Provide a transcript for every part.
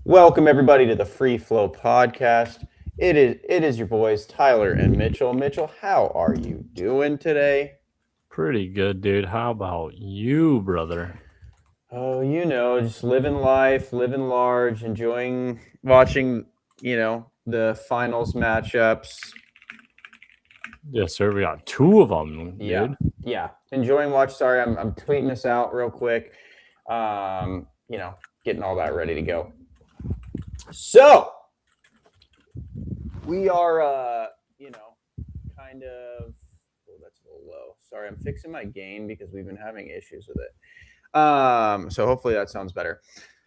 Welcome everybody to the Free Flow Podcast. It is your boys Tyler and Mitchell. Mitchell, how are you doing today? Pretty good, dude. How about you, brother? Oh, just living life, living large, enjoying watching, the finals matchups. Yes, sir. We got two of them, Yeah, dude. yeah, enjoying watch. Sorry, I'm tweeting this out real quick. Um, you know, getting all that ready to go. So we are, kind of. Oh, that's a little low. Sorry, I'm fixing my gain because we've been having issues with it. So hopefully that sounds better.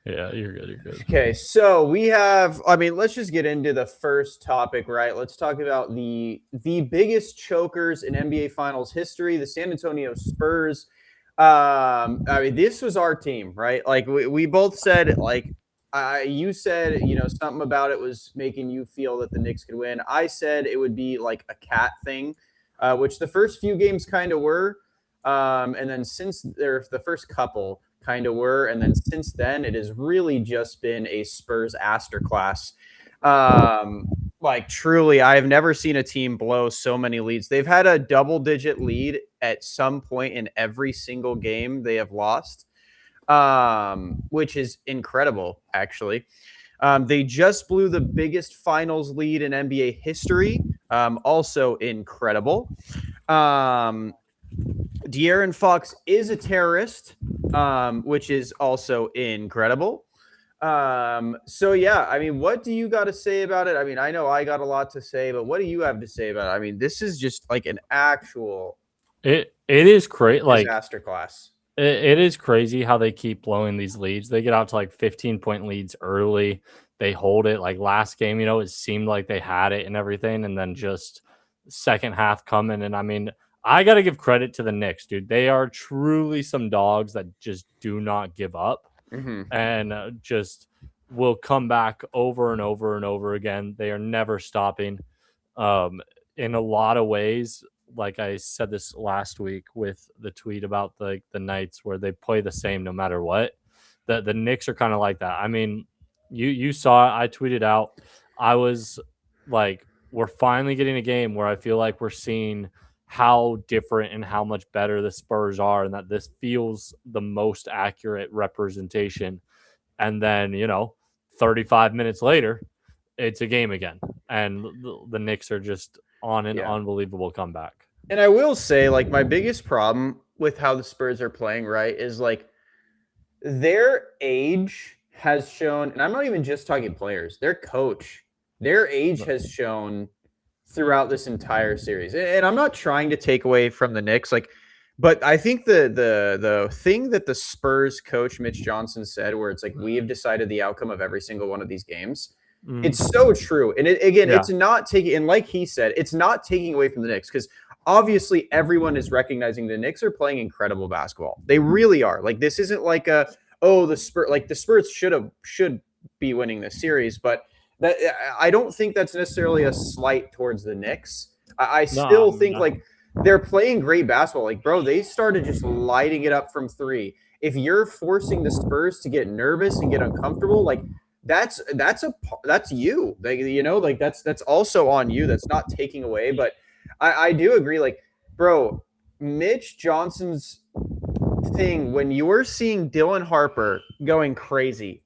Yeah, you're good. You're good. Okay, so we have. I mean, let's just get into the first topic, right? Let's talk about the biggest chokers in NBA Finals history, the San Antonio Spurs. I mean, this was our team, right? Like we both said, like you said, something about it was making you feel that the Knicks could win. I said it would be like a cat thing, which the first few games kind of were, and then since they're the first couple kind of were, and then since then it has really just been a Spurs masterclass. Like truly, I have never seen a team blow so many leads. They've had a double-digit lead at some point in every single game they have lost, which is incredible, actually. They just blew the biggest finals lead in NBA history, also incredible. De'Aaron Fox is a terrorist, which is also incredible. So yeah, I mean, what do you got to say about it? I mean, I know I got a lot to say, but what do you have to say about it? I mean, this is just like an actual It is crazy. Like disaster class. it is crazy how they keep blowing these leads. They get out to like 15-point leads early. They hold it. Like last game, it seemed like they had it and everything, and then just second half coming. And I mean, I got to give credit to the Knicks, dude. They are truly some dogs that just do not give up. Mm-hmm. And just will come back over and over and over again. They are never stopping. Um, in a lot of ways, like I said this last week with the tweet about the Knights where they play the same no matter what. The Knicks are kind of like that. I mean, you saw it. I tweeted out. I was like, we're finally getting a game where I feel like we're seeing how different and how much better the Spurs are, and that this feels the most accurate representation. And then, 35 minutes later, it's a game again. And the Knicks are just on an Yeah. unbelievable comeback. And I will say, like, my biggest problem with how the Spurs are playing, right, is like their age has shown, and I'm not even just talking players, their coach, their age has shown throughout this entire series. And I'm not trying to take away from the Knicks, like, but I think the thing that the Spurs coach Mitch Johnson said, where it's like we have decided the outcome of every single one of these games, it's so true. And again, Yeah. it's not taking, and like he said, it's not taking away from the Knicks because obviously everyone is recognizing the Knicks are playing incredible basketball. They really are. Like this isn't like the Spurs should be winning this series, but that I don't think that's necessarily a slight towards the Knicks. I No, still think like they're playing great basketball. Like, bro, they started just lighting it up from three. If you're forcing the Spurs to get nervous and get uncomfortable, like that's you. Like, like that's also on you. That's not taking away. But I do agree. Like, bro, Mitch Johnson's thing when you're seeing Dylan Harper going crazy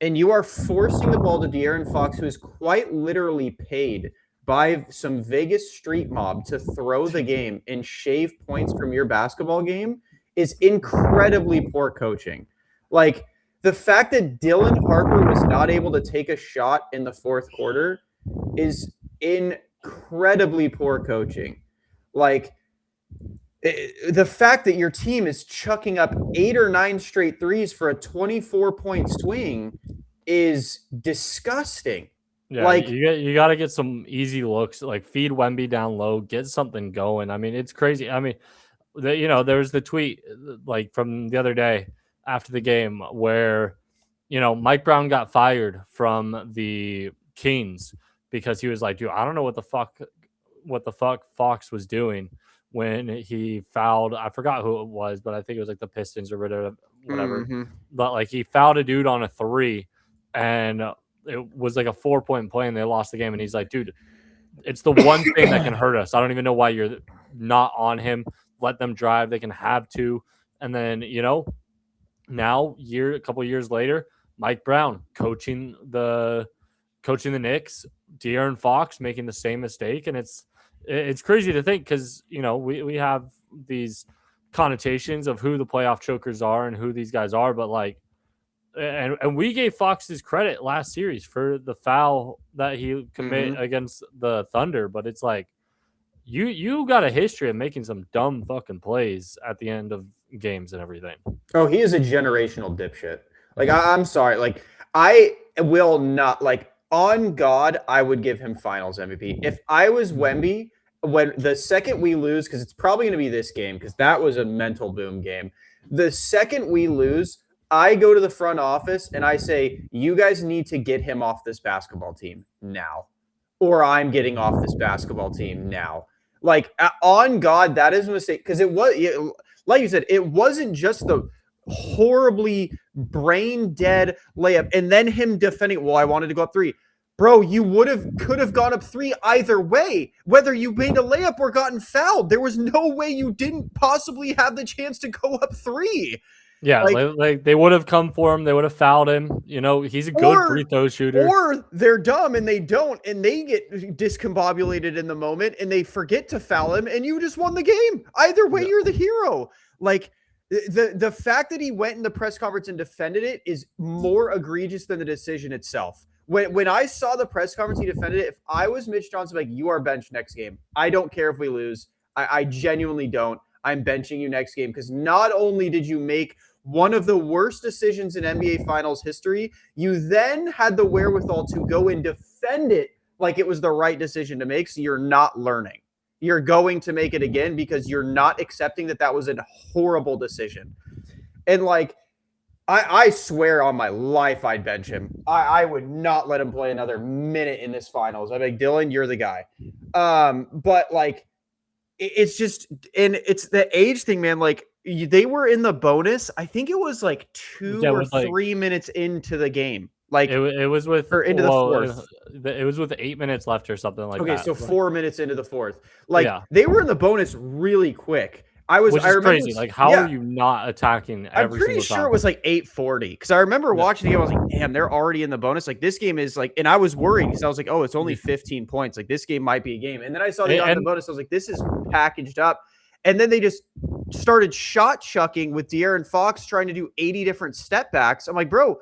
and you are forcing the ball to De'Aaron Fox, who is quite literally paid by some Vegas street mob to throw the game and shave points from your basketball game, is incredibly poor coaching. Like the fact that Dylan Harper was not able to take a shot in the fourth quarter is incredibly poor coaching. Like the fact that your team is chucking up 8 or 9 straight threes for a 24-point swing is disgusting. yeah, Like, you got to get some easy looks, like feed Wemby down low, get something going. I mean, it's crazy. I mean, there was the tweet like from the other day after the game where Mike Brown got fired from the Kings because he was like, dude, I don't know what the fuck Fox was doing when he fouled. I forgot who it was, but I think it was like the Pistons or whatever. mm-hmm. But like he fouled a dude on a three, and it was like a 4-point play, and they lost the game. And he's like, dude, it's the one thing that can hurt us. I don't even know why you're not on him. Let them drive. They can have two. And then, now a couple years later, Mike Brown coaching the Knicks, De'Aaron Fox making the same mistake. And it's crazy to think because, we have these connotations of who the playoff chokers are and who these guys are. But like, and we gave Fox his credit last series for the foul that he committed against the Thunder, but it's like you got a history of making some dumb fucking plays at the end of games and everything. Oh, he is a generational dipshit. Like I'm sorry, like I will not like on God, I would give him Finals MVP if I was Wemby. When the second we lose, because it's probably going to be this game, because that was a mental boom game. The second we lose, I go to the front office and I say, you guys need to get him off this basketball team now, or I'm getting off this basketball team now. Like, on God, that is a mistake. Because like you said, it wasn't just the horribly brain dead layup and then him defending, well, I wanted to go up three. Bro, you could have gone up three either way, whether you made a layup or gotten fouled. There was no way you didn't possibly have the chance to go up three. Yeah, like they would have come for him. They would have fouled him. He's a good free throw shooter. Or they're dumb and they don't, and they get discombobulated in the moment and they forget to foul him, and you just won the game. Either way, you're the hero. Like, the fact that he went in the press conference and defended it is more egregious than the decision itself. When I saw the press conference, he defended it. If I was Mitch Johnson, like, you are benched next game. I don't care if we lose. I genuinely don't. I'm benching you next game because not only did you make one of the worst decisions in NBA Finals history, you then had the wherewithal to go and defend it like it was the right decision to make. So you're not learning. You're going to make it again because you're not accepting that was a horrible decision. And like, I swear on my life I'd bench him. I would not let him play another minute in this finals. I'd be like, Dylan, you're the guy. But like, it's just, and it's the age thing, man. Like, they were in the bonus. I think it was like 3 minutes into the game. Like it was with or into the fourth. It was with 8 minutes left or something like that. Okay, so 4 minutes into the fourth. Like they were in the bonus really quick. Which is crazy. Like, how are you not attacking every single time? I'm pretty sure it was like 8:40 because I remember watching the game. I was like, damn, they're already in the bonus. Like, this game is like, and I was worried because I was like, oh, it's only 15 points. Like, this game might be a game. And then I saw they got in the bonus. I was like, this is packaged up. And then they just started shot chucking with De'Aaron Fox trying to do 80 different step backs. I'm like, bro,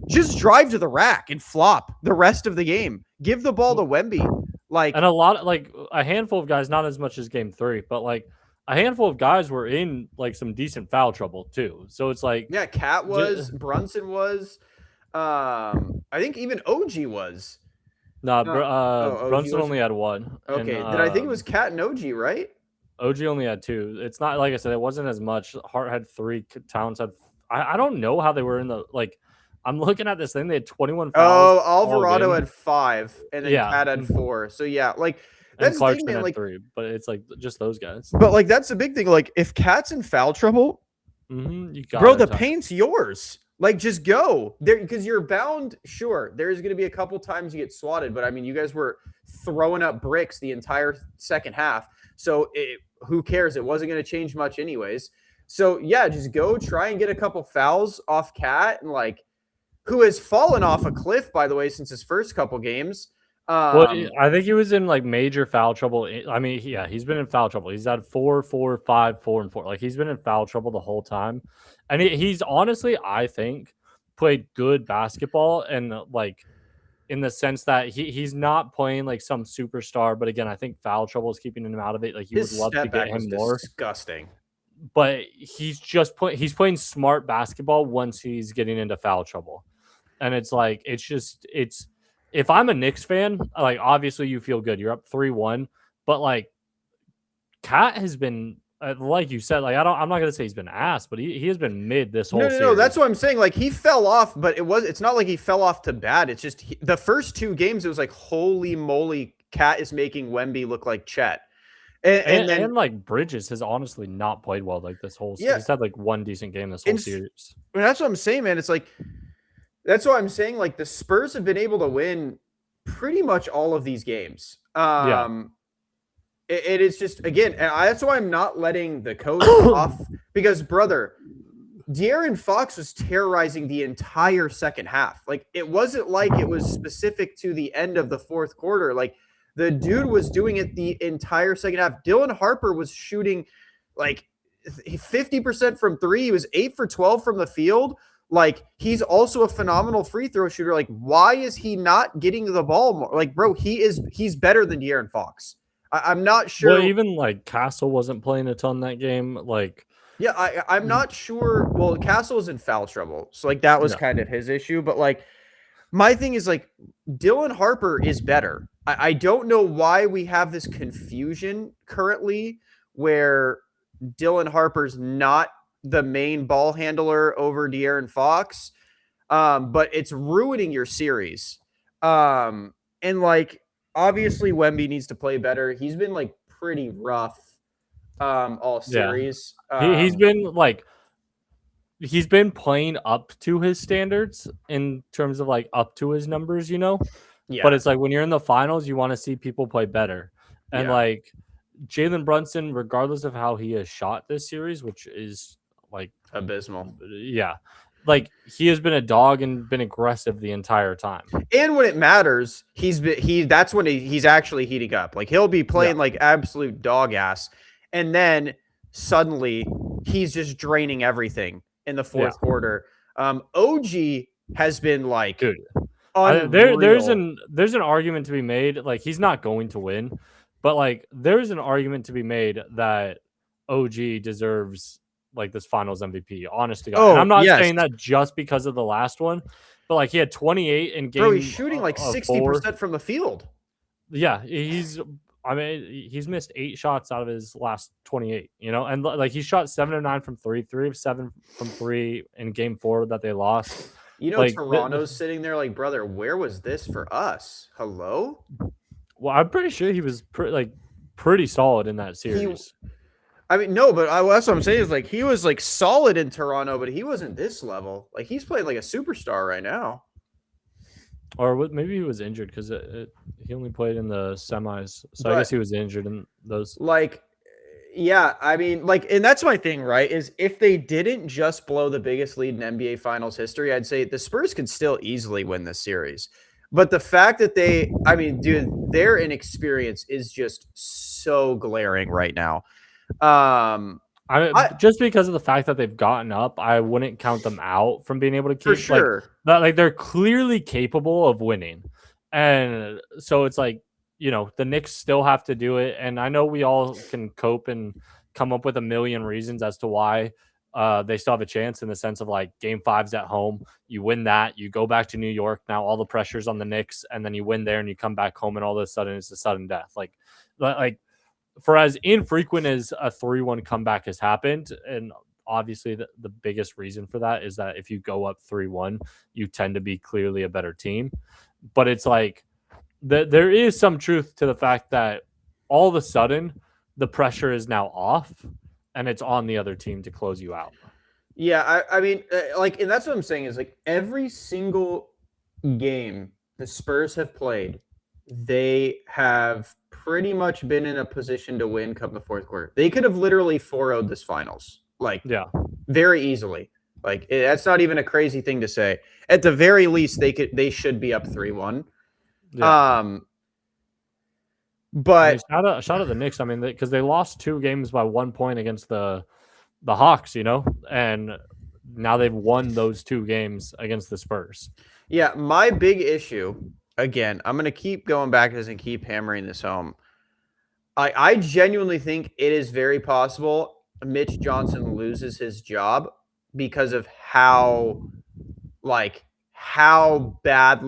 just drive to the rack and flop the rest of the game. Give the ball to Wemby. Like, and a handful of guys, not as much as game 3, but like a handful of guys were in like some decent foul trouble too. So it's like, yeah, Cat was, Brunson was, I think even OG was. Brunson only had one. Okay, then I think it was Cat and OG, right? OG only had 2. It's not, like I said, it wasn't as much. Hart had 3. Towns had. I don't know how they were in the, like. I'm looking at this thing. They had 21 fouls. Oh, Alvarado had 5, and then Cat had 4. So yeah, like that's the thing, man. Like 3, but it's like just those guys. But like that's the big thing. Like if Cat's in foul trouble, bro, the paint's yours. Like, just go there because you're bound. Sure, there's going to be a couple times you get swatted, but I mean, you guys were throwing up bricks the entire second half. So who cares? It wasn't going to change much anyways. So yeah, just go try and get a couple fouls off Cat, and like, who has fallen off a cliff, by the way, since his first couple games. Well, I think he was in like major foul trouble. I mean, yeah, he's been in foul trouble. He's had 4, 4, 5, 4, and 4. Like, he's been in foul trouble the whole time. And he's honestly, I think, played good basketball, and like in the sense that he's not playing like some superstar. But again, I think foul trouble is keeping him out of it. Like, you would love to get him more. Disgusting. But he's playing smart basketball once he's getting into foul trouble. And it's like, it's if I'm a Knicks fan, like, obviously you feel good. You're up 3-1, but like, Cat has been, like you said, like, I'm not gonna say he's been ass, but he has been mid this whole series. No, that's what I'm saying. Like, he fell off, but it's not like he fell off to bad. It's just the first 2 games, it was like, holy moly, Cat is making Wemby look like Chet. And then like, Bridges has honestly not played well like this whole series. He's had like 1 decent game this whole series. I mean, that's what I'm saying, man. It's like, That's what I'm saying. Like the Spurs have been able to win pretty much all of these games. Yeah. It is just again, and that's why I'm not letting the coach off because brother, De'Aaron Fox was terrorizing the entire second half. Like it wasn't like it was specific to the end of the fourth quarter. Like the dude was doing it the entire second half. Dylan Harper was shooting like 50% from three. He was 8 for 12 from the field. Like he's also a phenomenal free throw shooter. Like why is he not getting the ball more? Like bro, he's better than De'Aaron Fox. I'm not Well, sure. even like Castle wasn't playing a ton that game. Like, Yeah, I'm not sure. Well, Castle was in foul trouble, so like that was no. kind of his issue. But like my thing is like Dylan Harper is better. I don't know why we have this confusion currently where Dylan Harper's not the main ball handler over De'Aaron Fox, but it's ruining your series. And like obviously Wemby needs to play better. He's been like pretty rough all Yeah. series. He's been like he's been playing up to his standards in terms of like up to his numbers, you know? But Yeah, it's like when you're in the finals, you want to see people play better. And yeah, like Jalen Brunson, regardless of how he has shot this series, which is like, abysmal. yeah, like he has been a dog and been aggressive the entire time. And when it matters, that's when he's actually heating up. Like he'll be Yeah. playing like absolute dog ass, and then suddenly he's just draining everything in the Yeah. fourth quarter. OG has been like Dude. unreal. There's an argument to be made. Like he's not going to win, but like there's an argument to be made that OG deserves like this Finals MVP. Honest to God, and Oh I'm not yes, saying that just because of the last one, but like he had 28 in bro, he's game shooting like of four. 60% from the field. Yeah, he's. I mean, he's missed 8 shots out of his last 28. You know, and like he shot 7 of 9 from three, 3 of 7 from three in game 4 that they lost. You know, Like Toronto's sitting there like, brother, where was this for us? Hello? well, I'm pretty sure he was pretty solid in that He series. I mean, no, but that's what I'm saying is like he was like solid in Toronto, but he wasn't this level. Like he's playing like a superstar right now. Or maybe he was injured because he only played in the semis. So I guess But he was injured in those. like, yeah, I mean, like, and that's my thing, right? Is if they didn't just blow the biggest lead in NBA Finals history, I'd say the Spurs could still easily win this series. But the fact that I mean, dude, their inexperience is just so glaring right now. I Just because of the fact that they've gotten up, I wouldn't count them out from being able to for keep sure. like they're clearly capable of winning. And so it's like, the Knicks still have to do it. And I know we all can cope and come up with a million reasons as to why they still have a chance in the sense of like game 5's at home. You win that, you go back to New York. Now all the pressure's on the Knicks, and then you win there and you come back home and all of a sudden it's a sudden death. Like for as infrequent as a 3-1 comeback has happened, and obviously the biggest reason for that is that if you go up 3-1, you tend to be clearly a better team. But it's like there is some truth to the fact that all of a sudden the pressure is now off and it's on the other team to close you out. Yeah, I mean, like, and that's what I'm saying is like every single game the Spurs have played, they have pretty much been in a position to win come the fourth quarter. They could have literally 4-0'd this finals, like Yeah. very easily. Like that's not even a crazy thing to say. At the very least, they should be up 3-1. Yeah. But Shout out the Knicks. I mean, because they lost 2 games by 1 point against the Hawks, and now they've won those 2 games against the Spurs. yeah, my big issue, again, I'm going to keep going back to this and keep hammering this home. I genuinely think it is very possible Mitch Johnson loses his job because of how bad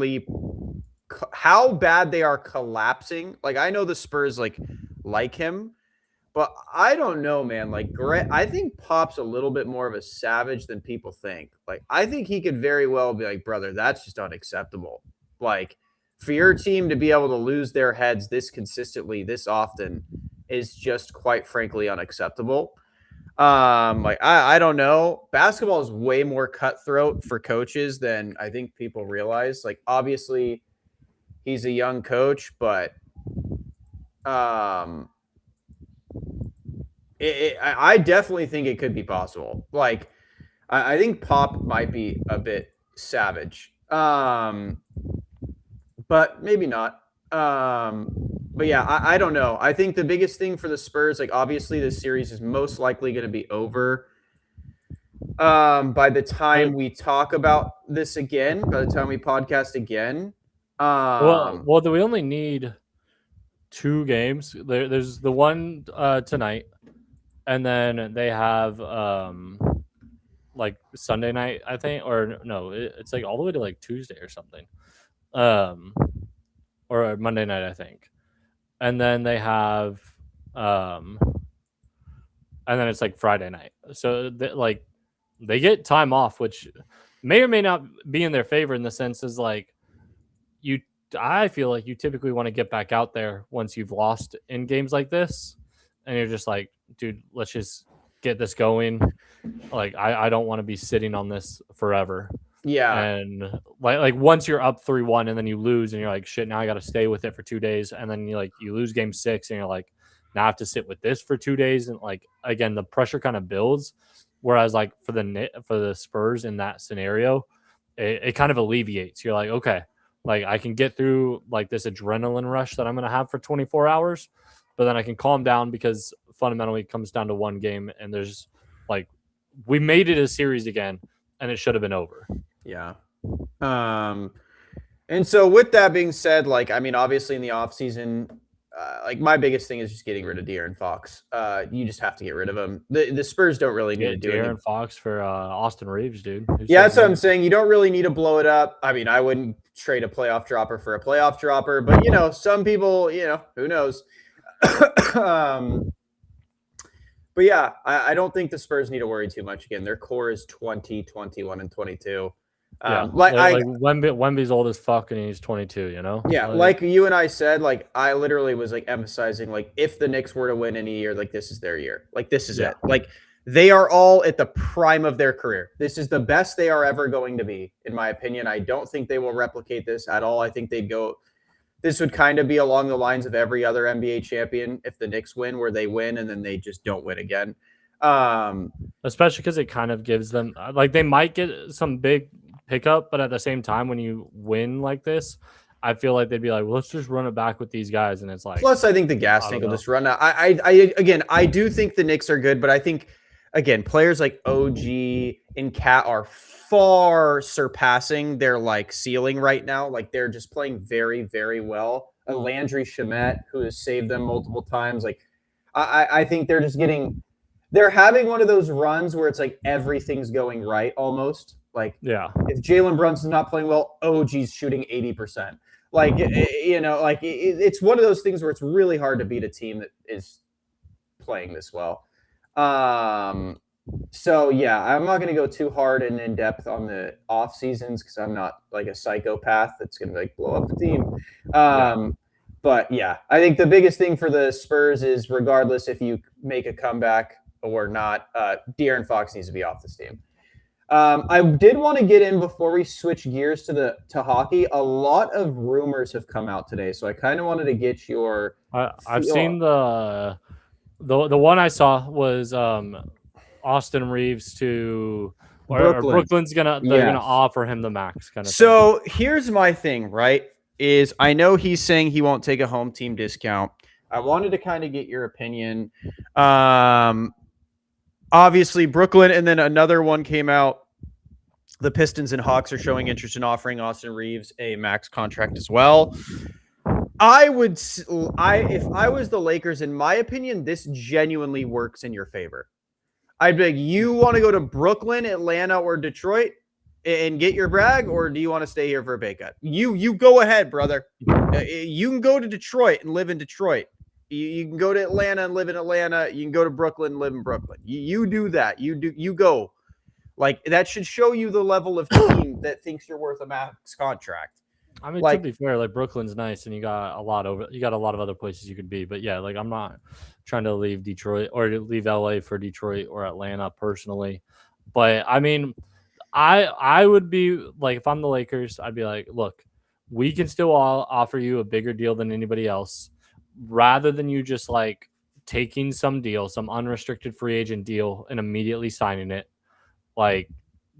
they are collapsing. Like I know the Spurs like him, but I don't know, man. Like I think Pop's a little bit more of a savage than people think. Like I think he could very well be like, brother, that's just unacceptable. Like for your team to be able to lose their heads this consistently, this often is just quite frankly unacceptable. Like I don't know. Basketball is way more cutthroat for coaches than I think people realize. Like obviously he's a young coach, but um I definitely think it could be possible. Like I think Pop might be a bit savage. But maybe not. But yeah, I don't know. I think the biggest thing for the Spurs, like obviously this series is most likely going to be over by the time we talk about this again, by the time we podcast again. Well, we only need 2 games. There's the one tonight, and then they have like Sunday night, I think, or no, it's like all the way to like Tuesday or something, um, or Monday night, I think, and then they have and then it's like Friday night. So they get time off, which may or may not be in their favor in the sense is like you. I feel like you typically want to get back out there once you've lost in games like this, and you're just like, dude, let's just get this going. Like I don't want to be sitting on this forever. Yeah. And like once you're up 3-1 and then you lose and you're like, shit, now I got to stay with it for 2 days, and then you lose game 6 and you're like, now I have to sit with this for 2 days, and like again the pressure kind of builds. Whereas like for the Spurs in that scenario, it kind of alleviates. You're like, okay, like I can get through like this adrenaline rush that I'm gonna have for 24 hours, but then I can calm down because fundamentally it comes down to one game, and there's like we made it a series again, and it should have been over. Yeah. And so with that being said, like, I mean, obviously in the offseason, like my biggest thing is just getting rid of De'Aaron Fox. You just have to get rid of him. The Spurs don't really need to do De'Aaron Fox for Austin Reeves, dude. Yeah, that's what I'm saying. You don't really need to blow it up. I mean, I wouldn't trade a playoff dropper for a playoff dropper, but you know, some people, you know, who knows. But yeah, I don't think the Spurs need to worry too much. Again, their core is 20, 21, and 22. Like Wemby's old as fuck and he's 22, you know? Yeah, like you and I said, like I literally was like emphasizing like if the Knicks were to win any year, like this is their year. Like this is it. Like they are all at the prime of their career. This is the best they are ever going to be, in my opinion. I don't think they will replicate this at all. I think they'd go this would kind of be along the lines of every other NBA champion if the Knicks win, where they win and then they just don't win again. Especially because it kind of gives them like they might get some big pickup, but at the same time, when you win like this, I feel like they'd be like, well, let's just run it back with these guys, and it's like. Plus, I think the gas tank will just run out. I do think the Knicks are good, but I think again, players like OG and Cat are far surpassing their like ceiling right now. Like they're just playing very, very well. Landry Shamet, who has saved them multiple times, like I think they're just getting. They're having one of those runs where it's like everything's going right almost. Like, yeah, if Jalen Brunson's not playing well, OG's shooting 80%. Like, you know, like it's one of those things where it's really hard to beat a team that is playing this well. So yeah, I'm not going to go too hard and in depth on the off seasons because I'm not like a psychopath that's going to like blow up the team. But yeah, I think the biggest thing for the Spurs is regardless if you make a comeback or not, De'Aaron Fox needs to be off this team. I did want to get in before we switch gears to hockey. A lot of rumors have come out today, so I kind of wanted to get your. I've seen the one I saw was Austin Reeves to or Brooklyn's gonna offer him the max kind of. So here's my thing, right? Is I know he's saying he won't take a home team discount. I wanted to kind of get your opinion. Obviously, Brooklyn, and then another one came out. The Pistons and Hawks are showing interest in offering Austin Reeves a max contract as well. If I was the Lakers, in my opinion, this genuinely works in your favor. I'd be like, you want to go to Brooklyn, Atlanta, or Detroit and get your brag, or do you want to stay here for a pay cut? You go ahead, brother. You can go to Detroit and live in Detroit. You can go to Atlanta and live in Atlanta. You can go to Brooklyn and live in Brooklyn. You do that. You go. Like, that should show you the level of team that thinks you're worth a max contract. I mean, to Like, be fair, like Brooklyn's nice, and you got a lot of other places you could be. But yeah, like I'm not trying to leave Detroit or to leave LA for Detroit or Atlanta personally. But I mean, I would be like, if I'm the Lakers, I'd be like, look, we can still all offer you a bigger deal than anybody else, rather than you just like taking some deal, some unrestricted free agent deal, and immediately signing it. Like,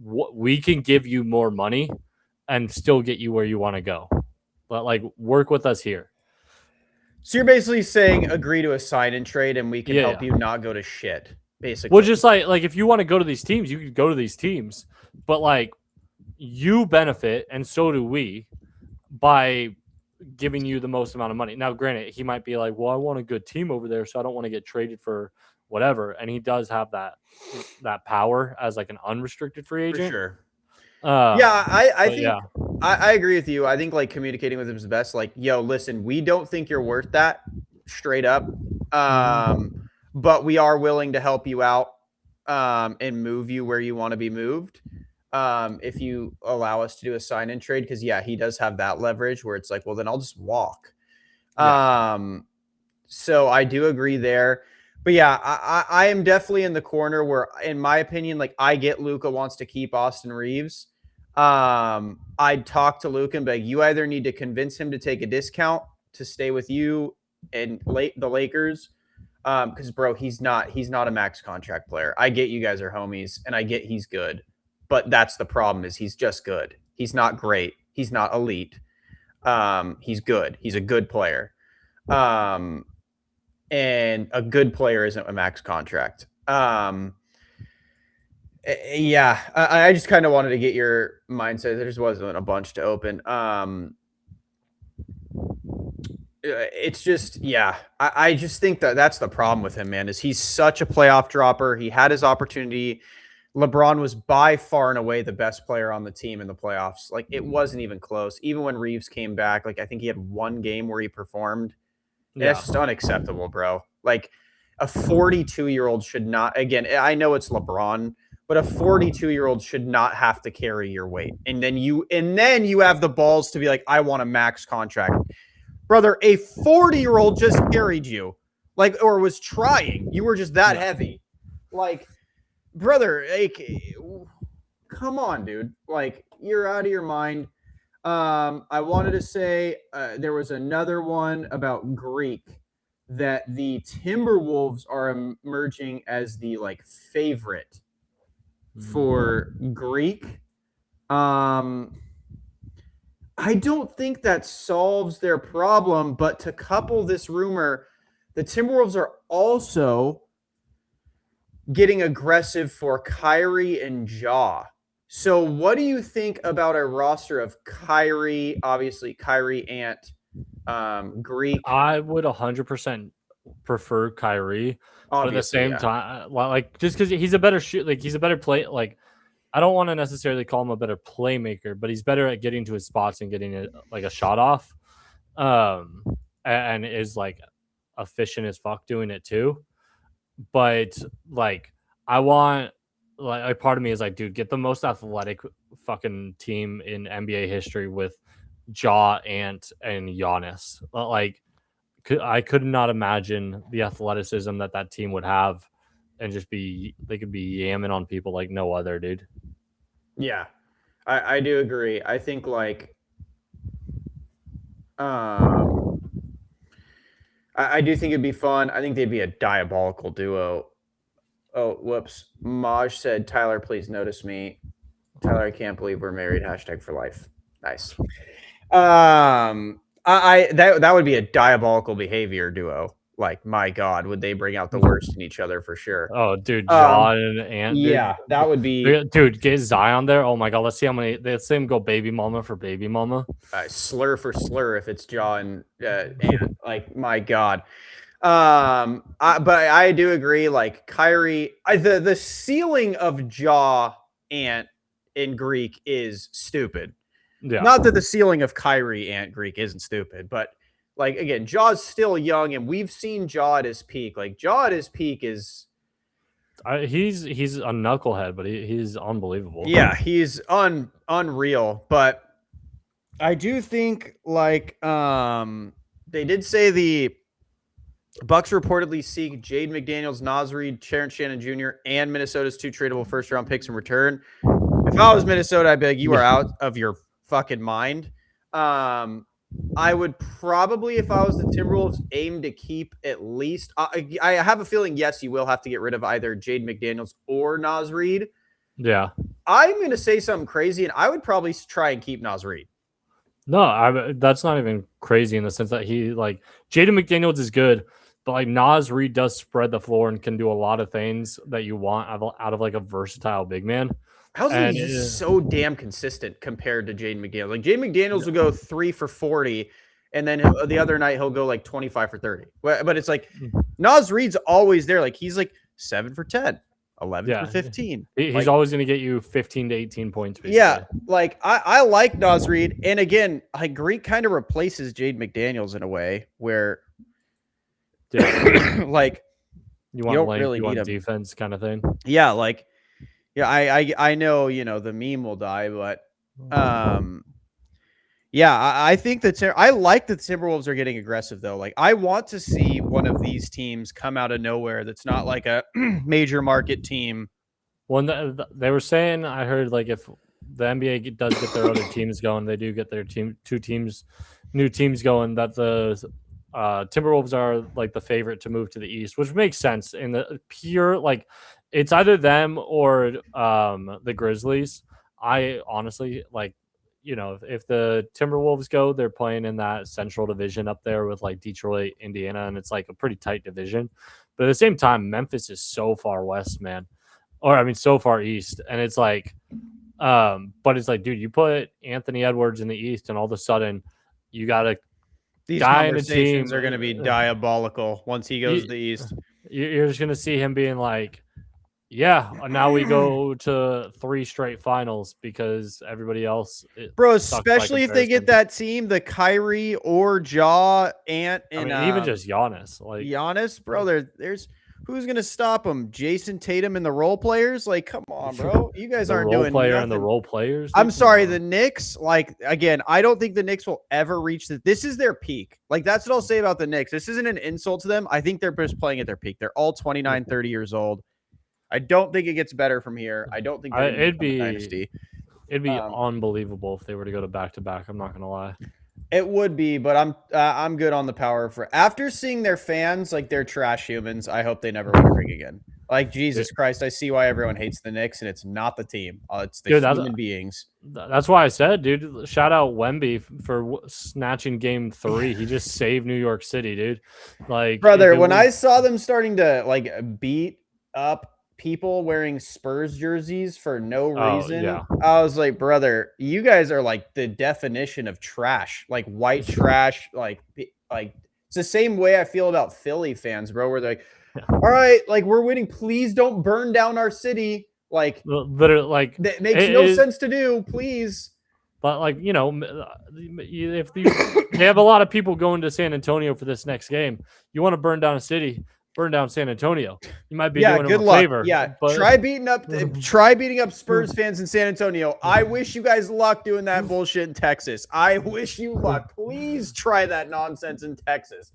we can give you more money and still get you where you want to go. But like, work with us here. so you're basically saying agree to a sign and trade, and we can Yeah, help yeah. you not go to shit, Well, basically. just like if you want to go to these teams, you could go to these teams, but like you benefit and so do we by giving you the most amount of money. Now, granted, he might be like, "Well, I want a good team over there, so I don't want to get traded for whatever," and he does have that power as like an unrestricted free For agent. sure. Yeah, I But think yeah, I agree with you. I think like communicating with him is the best. Like, yo, listen, we don't think you're worth that, straight up. Um, Mhm. but we are willing to help you out and move you where you want to be moved. If you allow us to do a sign in trade, because yeah, he does have that leverage where it's like, well, then I'll just walk. Yeah, Um, so I do agree there. But yeah, I am definitely in the corner where, in my opinion, like I get Luca wants to keep Austin Reeves. I'd talk to Luca and be like, you either need to convince him to take a discount to stay with you and the Lakers. Because bro, he's not a max contract player. I get you guys are homies, and I get he's good, but that's the problem is he's just good. He's not great. He's not elite. He's good. He's a good player. Um, and a good player isn't a max contract. Yeah, I just kind of wanted to get your mindset. There just wasn't a bunch to open. It's just, yeah, I just think that that's the problem with him, man. Is he's such a playoff dropper. He had his opportunity. LeBron was by far and away the best player on the team in the playoffs. Like it wasn't even close. Even when Reeves came back, like I think he had one game where he performed. And yeah. that's just unacceptable, bro. Like a 42-year-old should not. Again, I know it's LeBron, but a 42-year-old should not have to carry your weight. And then you have the balls to be like, I want a max contract, brother. A 40-year-old just carried you, like, or was trying. You were just that Yeah. heavy, like, brother. Like, come on, dude. Like, you're out of your mind. I wanted to say there was another one about Greek that the Timberwolves are emerging as the like favorite for Greek. Um, I don't think that solves their problem, but to couple this rumor, the Timberwolves are also getting aggressive for Kyrie and Jaw. So, what do you think about a roster of Kyrie, obviously Kyrie, Ant, Greek, I would 100% prefer Kyrie, but at the obviously, same yeah, time, like just because he's a better shoot, like he's a better play. Like I don't want to necessarily call him a better playmaker, but he's better at getting to his spots and getting it like a shot off. Um, and is like efficient as fuck doing it too. But like I want like part of me is like, dude, get the most athletic fucking team in NBA history with Jaw, Ant, and Giannis. Like I could not imagine the athleticism that team would have, and just they could be yamming on people like no other, dude. yeah, I do agree. I think like um, I do think it'd be fun. I think they'd be a diabolical duo. Oh, whoops. Maj said, Tyler, please notice me. Tyler, I can't believe we're married. Hashtag for life. Nice. That would be a diabolical behavior duo. Like, my God, would they bring out the worst in each other for sure? Oh, dude, Um, Jaw and Ant, dude. yeah, that would be Dude, get Zion there. Oh my god, let's see how many. Let's see him go baby mama for baby mama. slur for slur if it's Jaw and Ant. Like, my God. But I do agree. Like Kyrie, the ceiling of Jaw Ant in Greek is stupid. Yeah, Not that the ceiling of Kyrie Ant Greek isn't stupid, but like again, Jaw's still young, and we've seen Jaw at his peak. Like Jaw at his peak is, he's a knucklehead, but he's unbelievable. yeah, he's unreal. But I do think they did say the Bucks reportedly seek Jade McDaniels, Naz Reid, Terrence Shannon Jr., and Minnesota's 2 tradable first round picks in return. If I was Minnesota, I'd be like, you are out of your fucking mind. I would probably, if I was the Timberwolves, aim to keep at least. I have a feeling, yes, you will have to get rid of either Jade McDaniels or Naz Reid. Yeah. I'm going to say something crazy, and I would probably try and keep Naz Reid. No, that's not even crazy in the sense that he like Jaden McDaniels is good, but like Naz Reid does spread the floor and can do a lot of things that you want out of like a versatile big man. I also think And he's just so damn consistent compared to Jaden McDaniels. Like Jaden McDaniels will go 3 for 40, and then the other night he'll go like 25 for 30. But it's like Naz Reid's always there. Like he's like 7 for 10, 11 for 15. He's like, always going to get you 15 to 18 points. Basically. Yeah, like I like Naz Reid, and again, like Greek kind of replaces Jade McDaniels in a way where, like, you want don't length, really you need want him. defense kind of thing. Yeah, like, yeah, I know the meme will die, but yeah, I think that I like that the Timberwolves are getting aggressive though. Like, I want to see one of these teams come out of nowhere that's not like a major market team. Well, they were saying, I heard like if the NBA does get their other teams going, they do get their new teams going, that the Timberwolves are like the favorite to move to the East, which makes sense in the pure like it's either them or the Grizzlies. I honestly like, if the Timberwolves go, they're playing in that Central Division up there with like Detroit, Indiana, and it's like a pretty tight division. But at the same time, Memphis is so far west, man. Or I mean, so far east, and it's like, but it's like, dude, you put Anthony Edwards in the East, and all of a sudden, you got a These guy in a conversations team are going to be diabolical once he goes to the East. You're just going to see him being like, yeah, now we go to 3 straight finals because everybody else, bro. Especially if they get that team, the Kyrie or Ja, Ant, and even just Giannis, like Giannis, bro. There's who's gonna stop him? Jason Tatum and the role players. Like, come on, bro. You guys aren't doing nothing. And the role players. I'm sorry, the Knicks. Like, again, I don't think the Knicks will ever reach that. This is their peak. Like, that's what I'll say about the Knicks. This isn't an insult to them. I think they're just playing at their peak. They're all 29, 30 years old. I don't think it gets better from here. I don't think it'd be dynasty. It'd be unbelievable if they were to go to back-to-back. I'm not gonna lie. It would be, but I'm good on the power for after seeing their fans like they're trash humans. I hope they never win a ring again. Like, Jesus Christ, I see why everyone hates the Knicks, and it's not the team. It's the human beings. That's why I said, dude, shout out Wemby for snatching game 3. He just saved New York City, dude. Like, brother, when I saw them starting to like beat up people wearing Spurs jerseys for no reason, I was like, brother, you guys are like the definition of trash, like white trash. Like it's the same way I feel about Philly fans, bro, where they're like, all right, like, we're winning, please don't burn down our city. Like, literally, like, that makes no sense to do, please. But like, if they have a lot of people going to San Antonio for this next game, you want to burn down a city, burn down San Antonio. You might be doing them a favor. Yeah, but try beating up Spurs fans in San Antonio. I wish you guys luck doing that bullshit in Texas. I wish you luck. Please try that nonsense in Texas.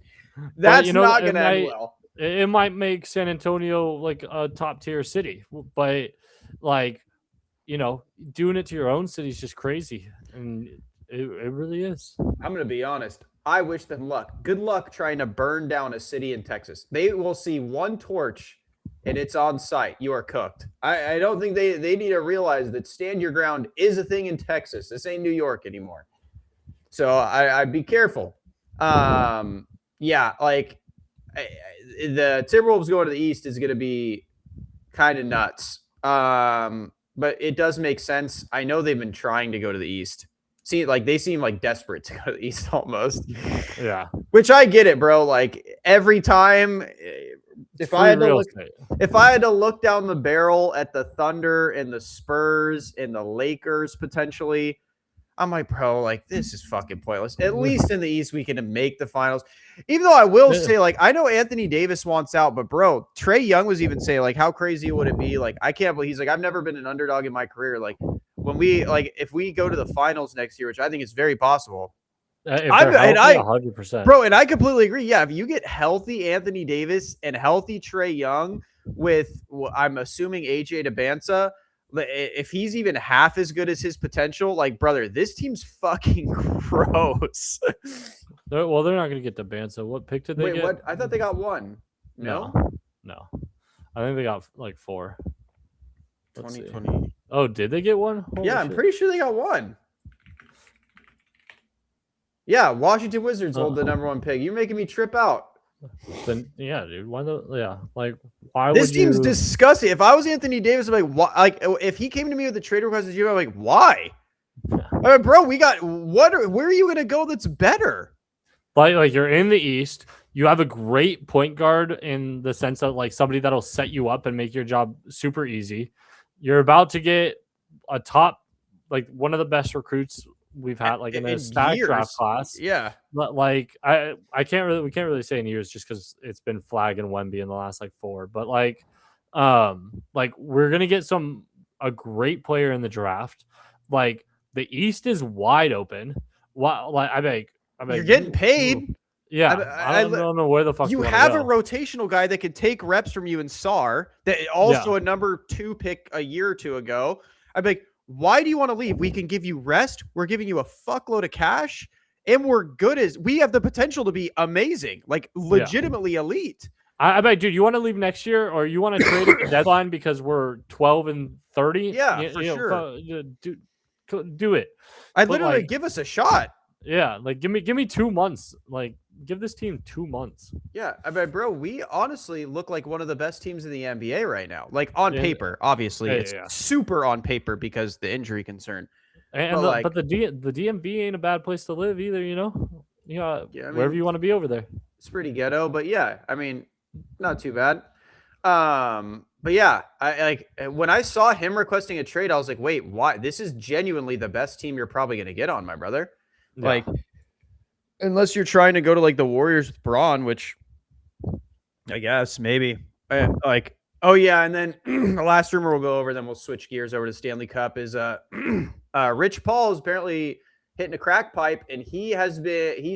That's not going to end well. It might make San Antonio like a top tier city, but like, doing it to your own city is just crazy, and it really is. I'm going to be honest. I wish them luck. Good luck trying to burn down a city in Texas. They will see one torch and it's on site. You are cooked. I don't think they need to realize that stand your ground is a thing in Texas. This ain't New York anymore. So I'd be careful. Yeah, like the Timberwolves going to the East is going to be kind of nuts. But it does make sense. I know they've been trying to go to the East. See, like, they seem like desperate to go to the East almost. Yeah. Which I get it, bro. Like, every time if I had to look down the barrel at the Thunder and the Spurs and the Lakers potentially, I'm like, bro, like, this is fucking pointless. At least in the East, we can make the finals. Even though I will say, like, I know Anthony Davis wants out, but bro, Trae Young was even saying, like, how crazy would it be? Like, I can't believe he's like, I've never been an underdog in my career. Like, when we if we go to the finals next year, which I think is very possible. If they're healthy, 100%. Bro, and I completely agree. Yeah, if you get healthy Anthony Davis and healthy Trae Young with, I'm assuming AJ DeBanza, if he's even half as good as his potential, like, brother, this team's fucking gross. They're not going to get DeBanza. What pick did they Wait, get? what? I thought they got one. No? No. I think they got like 4. 2020. Oh, did they get one? Holy Yeah, I'm shit. pretty sure they got one. Yeah, Washington Wizards hold the number 1 pick. You're making me trip out. Then yeah, dude. Why why this would team's you... disgusting. If I was Anthony Davis, I'm like, why? Like, if he came to me with a trade request this year, I'm like, why? Bro, we got where are you gonna go that's better? Like you're in the East. You have a great point guard in the sense that like somebody that'll set you up and make your job super easy. You're about to get a top, like one of the best recruits we've had, like in a stack draft class. Yeah, but like we can't really say in years just because it's been Flag and Wemby in the last like 4. But like we're gonna get a great player in the draft. Like the East is wide open. Like I beg, you're getting paid. Yeah, I don't know where the fuck you have a rotational guy that could take reps from you in SAR. That also a number 2 pick a year or 2 ago. I'm like, why do you want to leave? We can give you rest. We're giving you a fuckload of cash, and we have the potential to be amazing, like legitimately elite. I bet, dude, you want to leave next year, or you want to trade at the deadline because we're 12-30? Yeah, for sure. Do it. I literally give us a shot. Yeah, like give me 2 months. Like give this team 2 months. Yeah, I mean, bro, we honestly look like one of the best teams in the NBA right now. Like on paper, obviously, it's super on paper because the injury concern. But the DMV ain't a bad place to live either. You know, wherever you want to be over there. It's pretty ghetto, but yeah, I mean, not too bad. But yeah, I when I saw him requesting a trade, I was like, wait, why? This is genuinely the best team you're probably gonna get on, my brother. Yeah. Like, unless you're trying to go to like the Warriors with Braun, which I guess maybe. Oh yeah, and then the last rumor we'll go over, then we'll switch gears over to Stanley Cup. Is Rich Paul is apparently hitting a crack pipe, and he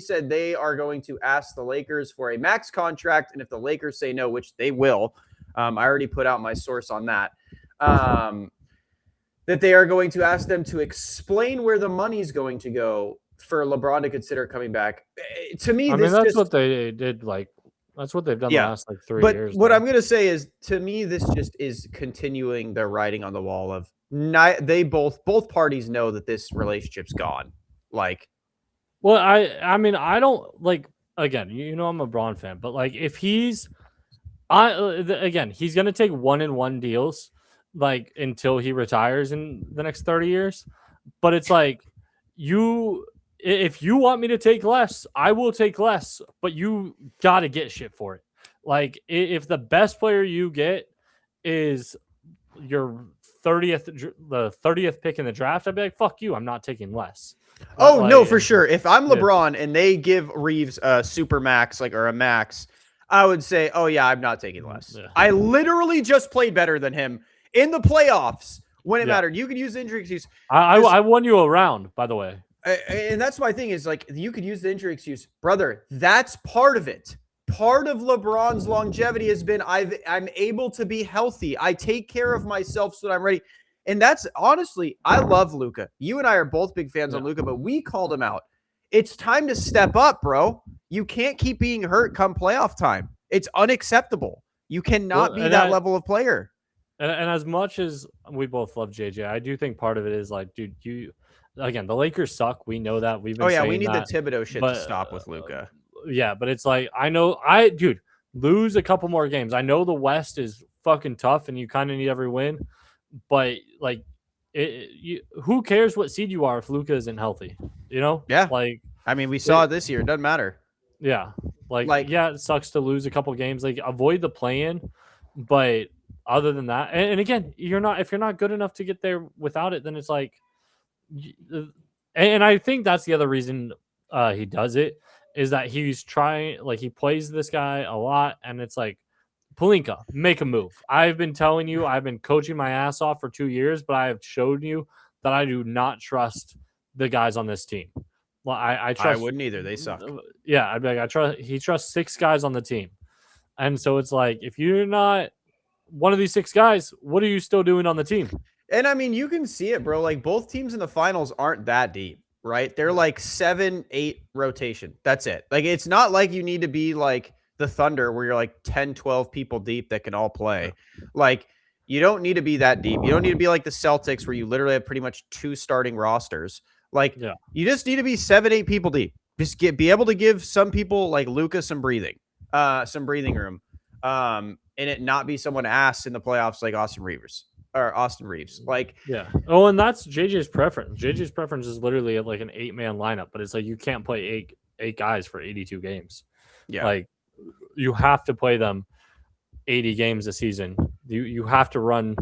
said they are going to ask the Lakers for a max contract, and if the Lakers say no, which they will, I already put out my source on that. That they are going to ask them to explain where the money's going to go for LeBron to consider coming back. To me, that's what they did. Like, that's what they've done the last like 3 years. But what I'm going to say is, to me, this just is continuing their writing on the wall of both parties know that this relationship's gone. Like, well, I mean, I don't like, again, I'm a Braun fan, but like if he's he's going to take 1-and-1 deals like until he retires in the next 30 years. But it's like, if you want me to take less, I will take less, but you got to get shit for it. Like if the best player you get is your 30th pick in the draft, I'd be like, fuck you, I'm not taking less. Oh, no, for sure. If I'm LeBron and they give Reeves a super max, or a max, I would say, oh yeah, I'm not taking less. Yeah. I literally just played better than him in the playoffs when it mattered. You could use the injury excuse. I won you a round, by the way. And that's my thing is, like, you could use the injury excuse. Brother, that's part of it. Part of LeBron's longevity has been I'm able to be healthy. I take care of myself so that I'm ready. And that's honestly, I love Luka. You and I are both big fans on Luka, but we called him out. It's time to step up, bro. You can't keep being hurt come playoff time. It's unacceptable. You cannot be that level of player. And as much as we both love JJ, I do think part of it is like, dude, again, the Lakers suck. We know that. We've been saying we need that, the Thibodeau shit to stop with Luka. Yeah, but it's like, dude, lose a couple more games. I know the West is fucking tough and you kind of need every win, but like, who cares what seed you are if Luka isn't healthy? Yeah. Like, I mean, we saw it this year. It doesn't matter. Yeah. Like, yeah, it sucks to lose a couple games. Like, avoid the play-in, but other than that, and again, if you're not good enough to get there without it, then it's like, and I think that's the other reason he does it, is that he's trying, like, he plays this guy a lot, and it's like, Pelinka, make a move. I've been telling you, I've been coaching my ass off for 2 years, but I have showed you that I do not trust the guys on this team. Well, I I trust. wouldn't either. They suck. Yeah, I'd be like, I trust. He trusts 6 guys on the team, and so it's like, if you're not one of these 6 guys, what are you still doing on the team? And I mean, you can see it, bro. Like both teams in the finals aren't that deep, right? They're like 7, 8 rotation. That's it. Like it's not like you need to be like the Thunder where you're like 10, 12 people deep that can all play. Like you don't need to be that deep. You don't need to be like the Celtics where you literally have pretty much 2 starting rosters. Like Yeah. you just need to be 7, 8 people deep. Just be able to give some people like Luka some breathing room. And it not be someone ass in the playoffs like Austin Reeves. Like, Yeah. Oh, and that's JJ's preference. JJ's preference is literally like an 8-man lineup, but it's like you can't play eight guys for 82 games. yeah. Like you have to play them 80 games a season. You have to run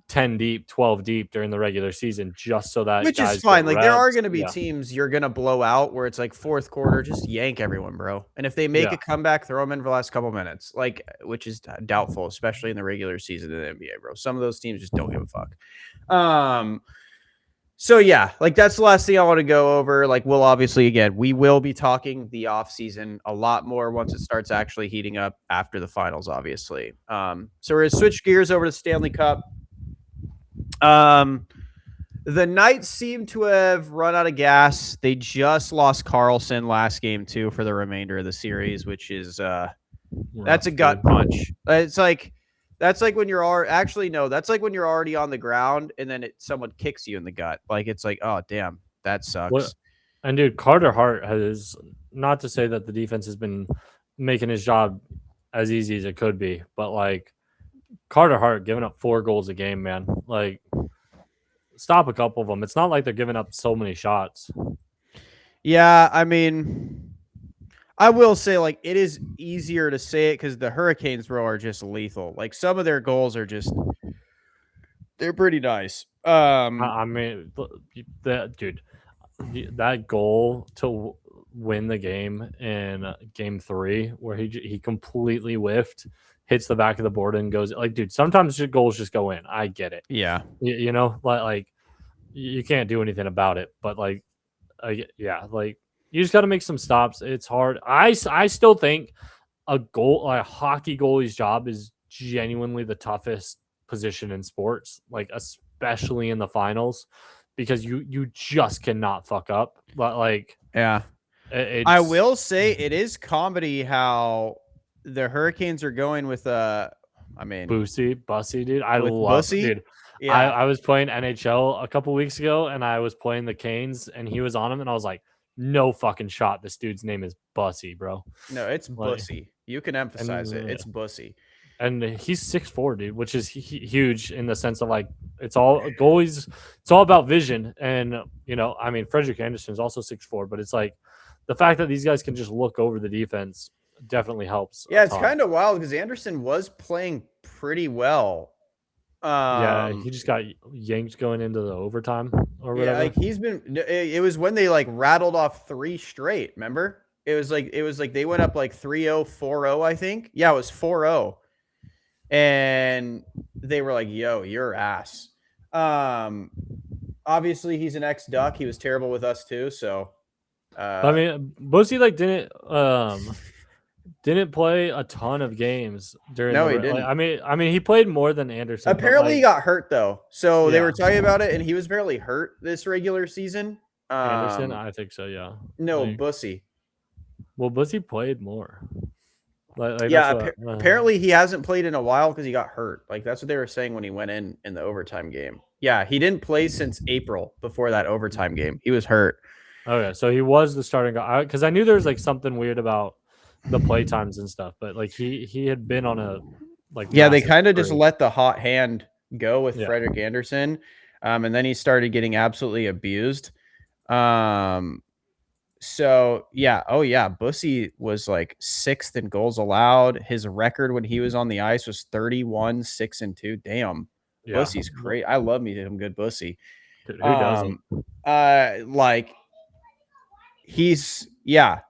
10 deep, 12 deep during the regular season just so that Which guys is fine. get Like there are reps. going to be Yeah. teams you're going to blow out where it's like fourth quarter, just yank everyone, bro. And if they make Yeah. a comeback, throw them in for the last couple minutes, like which is doubtful, especially in the regular season in the NBA, bro. Some of those teams just don't give a fuck. So yeah, like that's the last thing I want to go over. Like we'll obviously we will be talking the off season a lot more once it starts actually heating up after the finals, obviously. So we're gonna switch gears over to Stanley Cup. The Knights seem to have run out of gas. They just lost Carlson last game too for the remainder of the series, which is that's a gut punch. It's like that's like when you're that's like when you're already on the ground and then someone kicks you in the gut. Like it's like, oh damn, that sucks. What? And dude, Carter Hart has, not to say that the defense has been making his job as easy as it could be, but like Carter Hart giving up 4 goals a game, man. Like stop a couple of them. It's not like they're giving up so many shots. Yeah, I mean, I will say like it is easier to say it because the Hurricanes, bro, are just lethal. Like some of their goals are just they're pretty nice. I mean, that goal to win the game in game 3, where he completely whiffed, hits the back of the board and goes like, dude, sometimes goals just go in. I get it. Yeah. You know, like you can't do anything about it, but like, yeah, like you just got to make some stops. It's hard. I still think a hockey goalie's job is genuinely the toughest position in sports, like especially in the finals, because you just cannot fuck up. But like, yeah, I will say it is comedy how the Hurricanes are going with Bussy, dude. I love Bussy? dude. Yeah. I was playing NHL a couple weeks ago and I was playing the Canes and he was on him and I was like, no fucking shot. This dude's name is Bussy, bro. No, it's Bussy. You can emphasize it. It's Bussy. And he's 6'4", dude, which is huge in the sense of like it's all goalies. It's all about vision, and you know, I mean, Frederick Anderson is also 6'4", but it's like the fact that these guys can just look over the defense definitely helps. Yeah, it's kind of wild because Anderson was playing pretty well. Yeah, he just got yanked going into the overtime or whatever. Yeah, like he's been. It was when they like rattled off 3 straight. Remember? It was like they went up like 3-0, 4-0, I think. Yeah, it was 4-0. And they were like, yo, you're ass. Obviously he's an ex-Duck. He was terrible with us too. So I mean, Bussy like didn't play a ton of games during. No, he didn't. Like, I mean, he played more than Anderson. Apparently, like, he got hurt though. So they Yeah. were talking about it, and he was apparently hurt this regular season. Anderson, I think so. Yeah. No, Like, Bussy. well, Bussy played more. Like Yeah, that's apparently he hasn't played in a while because he got hurt. Like that's what they were saying when he went in the overtime game. Yeah, he didn't play since April before that overtime game. He was hurt. Okay, so he was the starting guy because I knew there was like something weird about the play times and stuff, but like he had been on a like Yeah, they massive kind of just spree. let the hot hand go with Yeah. Frederick Anderson, and then he started getting absolutely abused. So yeah, oh yeah, Bussy was like 6th in goals allowed. His record when he was on the ice was 31, 6-2. Damn, Yeah. Bussy's great. I love me some good Bussy. Dude, who doesn't? Like he's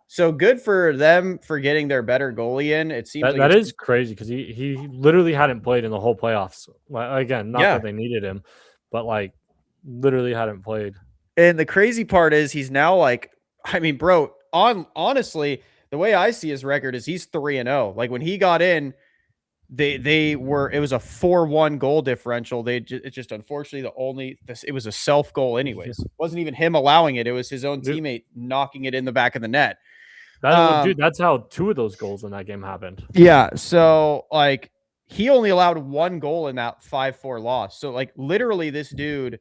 so good for them for getting their better goalie in. It seems like That is crazy because he literally hadn't played in the whole playoffs. Like, again, not Yeah. that they needed him, but like Literally hadn't played. And the crazy part is he's now like, I mean, bro, honestly, the way I see his record is he's 3-0. Like when he got in, they were it was a 4-1 goal differential. It's just unfortunately it was a self goal anyways. It wasn't even him allowing it. It was his own teammate knocking it in the back of the net. Dude, that's how 2 of those goals in that game happened. Yeah, so like he only allowed 1 goal in that 5-4 loss. So like literally this dude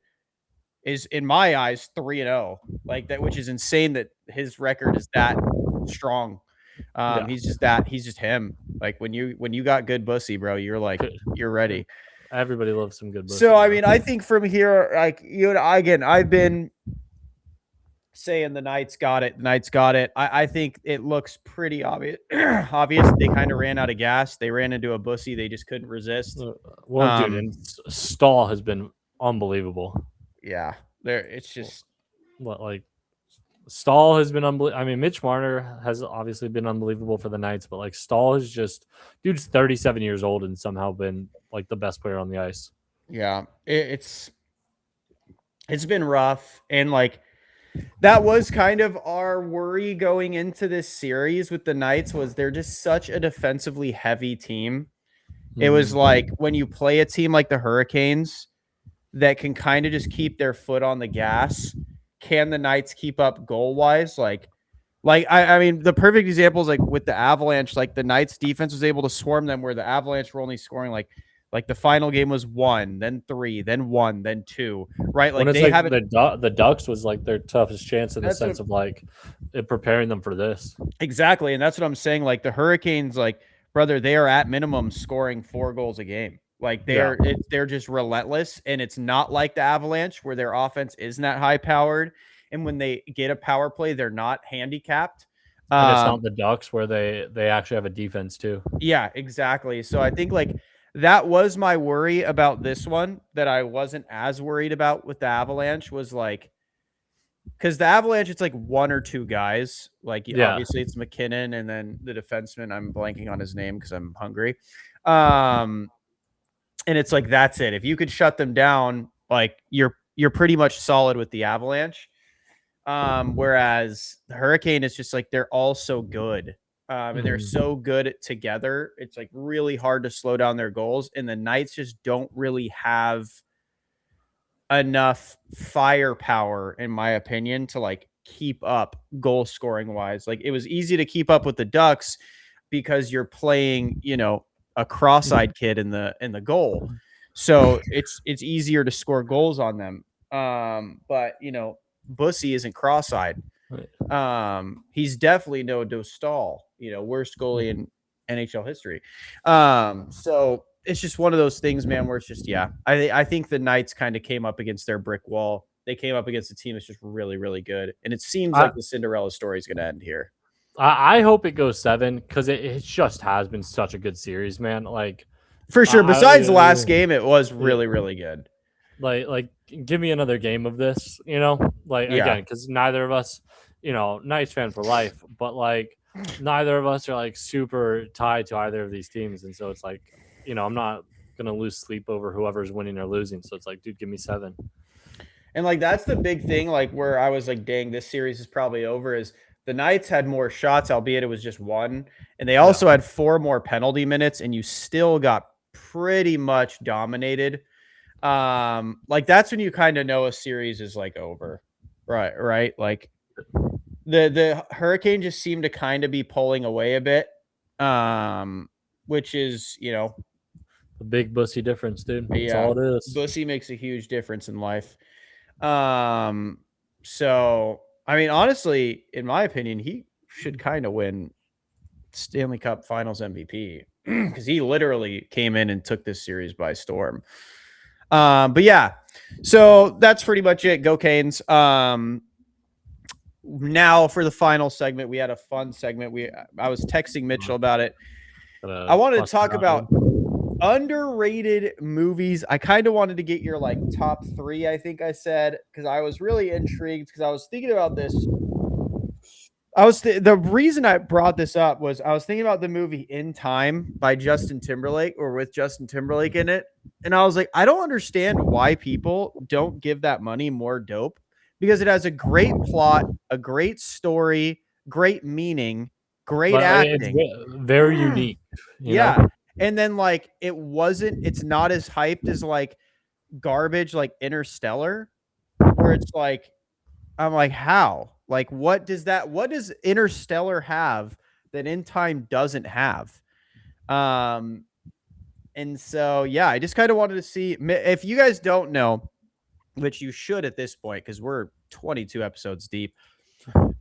is in my eyes 3-0. Like that, which is insane that his record is that strong. Yeah. He's just him. Like when you got good bussy, bro, you're ready. Everybody loves some good bussy. So I mean, I think from here, like again, I've been saying the Knights got it. The Knights got it. I think it looks pretty obvious. Obvious. They kind of ran out of gas. They ran into a bussy. They just couldn't resist. Well, dude, and Stahl has been unbelievable. Yeah, it's just like Stahl has been unbelievable. I mean, Mitch Marner has obviously been unbelievable for the Knights, but like Stahl is just, dude's 37 years old and somehow been like the best player on the ice. Yeah, it's been rough, and like that was kind of our worry going into this series with the Knights was they're just such a defensively heavy team. It was like when you play a team like the Hurricanes that can kind of just keep their foot on the gas, can the Knights keep up goal-wise? Like I mean, the perfect example is like with the Avalanche, like the Knights defense was able to swarm them where the Avalanche were only scoring like the final game was 1, then 3, then 1, then 2, right? Like they haven't. The Ducks was like their toughest chance in the sense of like preparing them for this. Exactly, and that's what I'm saying. Like the Hurricanes, like brother, they are at minimum scoring 4 goals a game. Like they're just relentless, and it's not like the Avalanche where their offense isn't that high powered, and when they get a power play, they're not handicapped. And it's not the Ducks where they actually have a defense too. Yeah, exactly. So I think like that was my worry about this one that I wasn't as worried about with the Avalanche was like because the Avalanche, it's like 1 or 2 guys. Like obviously it's McKinnon and then the defenseman. I'm blanking on his name because I'm hungry. And it's like that's it. If you could shut them down, like you're pretty much solid with the Avalanche. Whereas the Hurricane is just like they're all so good. And they're so good together. It's like really hard to slow down their goals. And the Knights just don't really have enough firepower, in my opinion, to like keep up goal scoring wise. Like it was easy to keep up with the Ducks because you're playing, a cross-eyed kid in the goal. So it's easier to score goals on them. But Bussy isn't cross-eyed. He's definitely no Dostal, worst goalie in NHL history. So it's just one of those things, man, where it's just, I think the Knights kind of came up against their brick wall. They came up against a team that's just really, really good. And it seems like the Cinderella story is going to end here. I hope it goes 7 because it just has been such a good series, man. Like for sure. Besides the last game, it was really, really good. Like give me another game of this, again, because neither of us, Knights fan for life, but like neither of us are like super tied to either of these teams. And so it's like, I'm not going to lose sleep over whoever's winning or losing. So it's like, dude, give me 7. And like, that's the big thing. Like where I was like, dang, this series is probably over is the Knights had more shots, albeit it was just 1. And they also had 4 more penalty minutes and you still got pretty much dominated. Like that's when you kind of know a series is like over, right? Like the Hurricane just seemed to kind of be pulling away a bit, which is the big Bussy difference, dude. That's all it is. Bussy makes a huge difference in life. So I mean, honestly, in my opinion, he should kind of win Stanley Cup Finals MVP because he literally came in and took this series by storm. But yeah, so that's pretty much it. Go Canes. Now for the final segment, we had a fun segment. I was texting Mitchell about it. I wanted to talk about underrated movies. I kind of wanted to get your like top 3, I think I said, because I was really intrigued because I was thinking about this. The reason I brought this up was I was thinking about the movie In Time by Justin Timberlake or with Justin Timberlake in it. And I was like, I don't understand why people don't give that money more dope, because it has a great plot, a great story, great meaning, great Like it's acting. very unique, you know. Yeah. And then like it's not as hyped as like garbage like Interstellar, where it's like I'm like, how? Like what does Interstellar have that In Time doesn't have? Um and so yeah, I just kind of wanted to see if you guys don't know, which you should at this point because we're 22 episodes deep.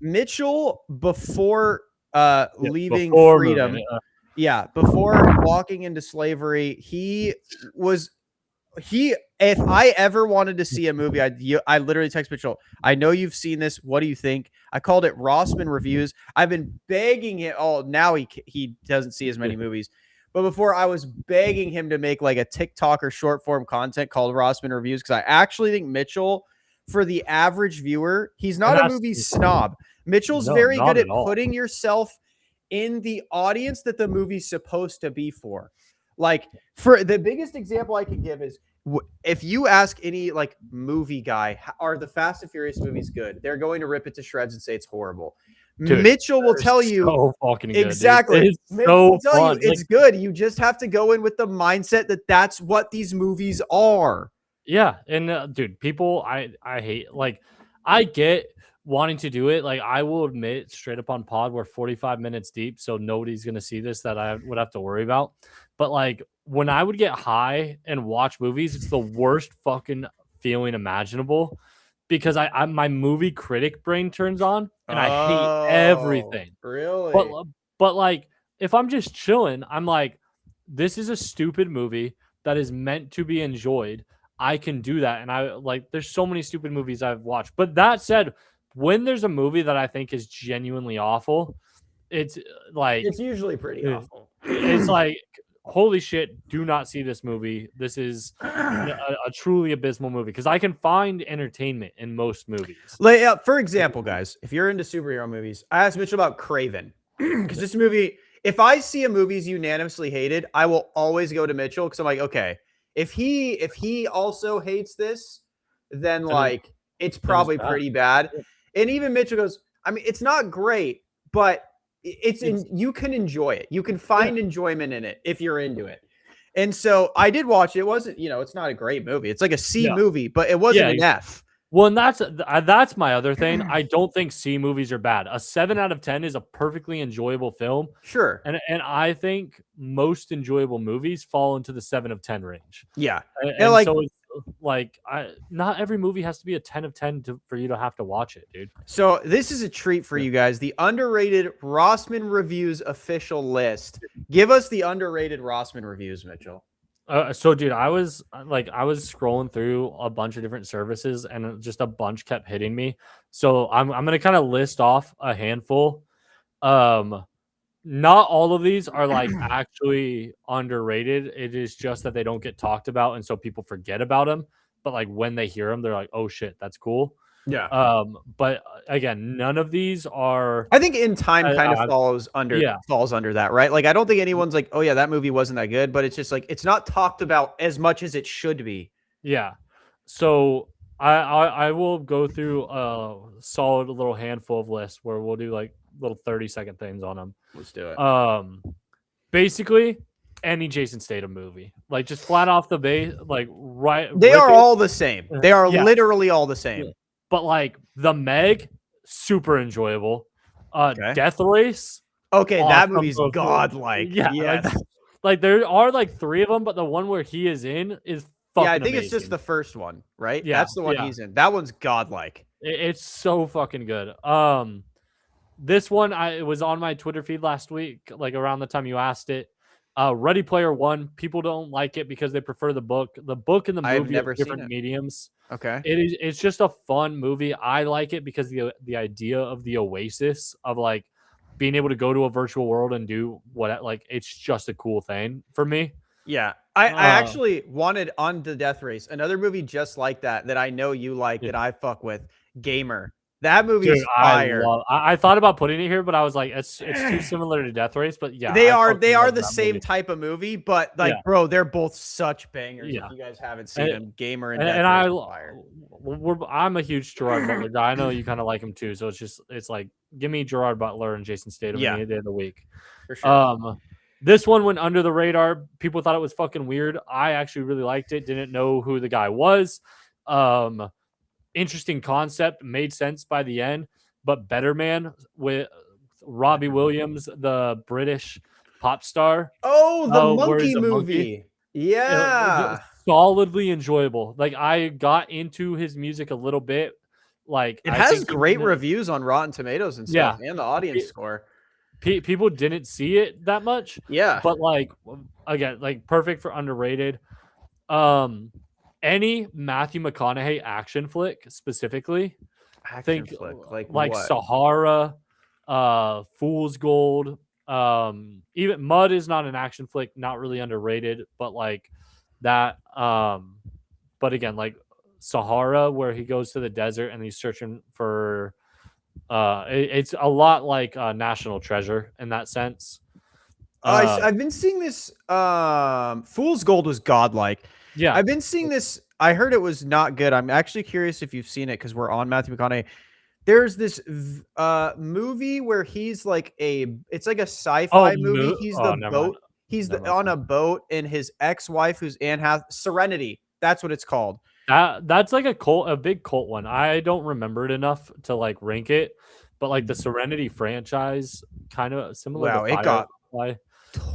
Mitchell before Yeah, leaving before moving. freedom, yeah, before walking into slavery, was he if I ever wanted to see a movie, I literally text Mitchell, I know you've seen this. What do you think? I called it Rossman Reviews. I've been begging him. Oh, now he doesn't see as many movies. But before I was begging him to make like a TikTok or short form content called Rossman Reviews, because I actually think Mitchell, for the average viewer, he's It not a has to movie be. snob. Mitchell's No, very good not at at all. putting yourself in the audience that the movie's supposed to be for. Like, for the biggest example I can give is if you ask any like movie guy, are the Fast and Furious movies good? They're going to rip it to shreds and say it's horrible. Dude, Mitchell will they're tell you so fucking good, dude. exactly. It's Mitchell will so tell you fun. Like, it's good. You just have to go in with the mindset that that's what these movies are. yeah, and dude, people, I hate like I get wanting to do it. Like, I will admit straight up on pod, we're 45 minutes deep, so nobody's gonna see this that I would have to worry about. But like when I would get high and watch movies, it's the worst fucking feeling imaginable because I my movie critic brain turns on and I hate Oh, everything. But really? but like if I'm just chilling, I'm like, this is a stupid movie that is meant to be enjoyed. I can do that. And I like there's so many stupid movies I've watched. But that said, when there's a movie that I think is genuinely awful, it's like It's usually pretty uh, awful. it's like holy shit, do not see this movie. This is a truly abysmal movie because I can find entertainment in most movies. Like, for example, guys, if you're into superhero movies, I asked Mitchell about Craven because this movie. If I see a movie's unanimously hated, I will always go to Mitchell because I'm like, okay, if he also hates this, then Then it, like it's then it's probably bad. pretty bad. Yeah. And even Mitchell goes, I mean, it's not great, but it's in It's you can enjoy it. You can yeah, find enjoyment in it if you're into it. And so I did watch it. It wasn't, it's not a great movie. It's like a C yeah, movie, but it wasn't yeah. an F. Well, and that's my other thing. I don't think C movies are bad. A 7 out of 10 is a perfectly enjoyable film, Sure. and I think most enjoyable movies fall into the 7 of 10 range. Yeah. And And like, so it's like not every movie has to be a 10 of 10 for you to have to watch it, dude. so this is a treat for Yeah. you guys. The underrated Rossman Reviews official list. Give us the underrated Rossman Reviews, Mitchell. So dude, I was scrolling through a bunch of different services and just a bunch kept hitting me. So I'm gonna kind of list off a handful. Um Not all of these are like actually underrated. It is just that they don't get talked about, and so people forget about them. But like when they hear them, they're like, "Oh shit, that's cool." Yeah. But again, none of these are. I think In Time kind of Uh, yeah, falls under that, right? Like I don't think anyone's like, "Oh yeah, that movie wasn't that good," but it's just like it's not talked about as much as it should be. yeah. So I will go through a solid little handful of lists where we'll do like little 30-second things on them. Let's do it. Basically any Jason Statham movie, like just flat off the base, like right. They Rip are it. all the same. They are Yeah, literally all the same. but like the Meg, super enjoyable. Okay. Death Race, Okay, that awesome movie's movie. godlike. Yeah, Yes. like there are like 3 of them, but the one where he is in is fucking Yeah, I think amazing. it's just the first one, right? Yeah, That's the one yeah. he's in. That one's godlike. It's so fucking good. This one it was on my Twitter feed last week, like around the time you asked it. Ready Player One. People don't like it because they prefer the book. The book and the I've movie are never seen different it. mediums. Okay. It's just a fun movie. I like it because the idea of the oasis of like being able to go to a virtual world and do what like it's just a cool thing for me. Yeah. I Uh, actually wanted on the Death Race, another movie just like that I know you like yeah. that I fuck with, Gamer. That Dude, movie's I fire. love. I thought about putting it here, but I was like, it's too similar to Death Race. But yeah, They I are fucking love the that same movie. type of movie, but Yeah, like, bro, they're both such bangers. If yeah. you guys haven't seen And, them, Gamer and and, Death and Race I, are fire. I'm a huge Gerard Butler guy. I know you kind of like him too. So it's like, give me Gerard Butler and Jason Statham Yeah, any day of the week. for sure. This one went under the radar. People thought it was fucking weird. I actually really liked it. Didn't know who the guy was. Interesting concept, made sense by the end. But Better Man with Robbie Williams, the British pop star, Oh, the where he's monkey a monkey. movie. Yeah. Solidly enjoyable. Like I got into his music a little bit. Like It I has think great reviews on Rotten Tomatoes and stuff, yeah, and the audience score. people didn't see it that much, Yeah. but like again, like perfect for underrated. Um, any Matthew McConaughey action flick specifically, Action think flick. Like like what? Sahara, Fool's Gold. Even Mud is not an action flick, not really underrated, but like that. But again, like Sahara, where he goes to the desert and he's searching for. It's a lot like National Treasure in that sense. I've been seeing this. Fool's Gold was godlike. Yeah. I've been seeing this. I heard it was not good. I'm actually curious if you've seen it because we're on Matthew McConaughey. There's this movie where he's like it's like a sci-fi movie. He's the never mind. boat. He's Never on mind. a boat, and his ex-wife, who's Anne Hath Serenity. That's what it's called. That's like a big cult one. I don't remember it enough to like rank it, but like the Serenity franchise, kind of similar Wow, to it got Firefly,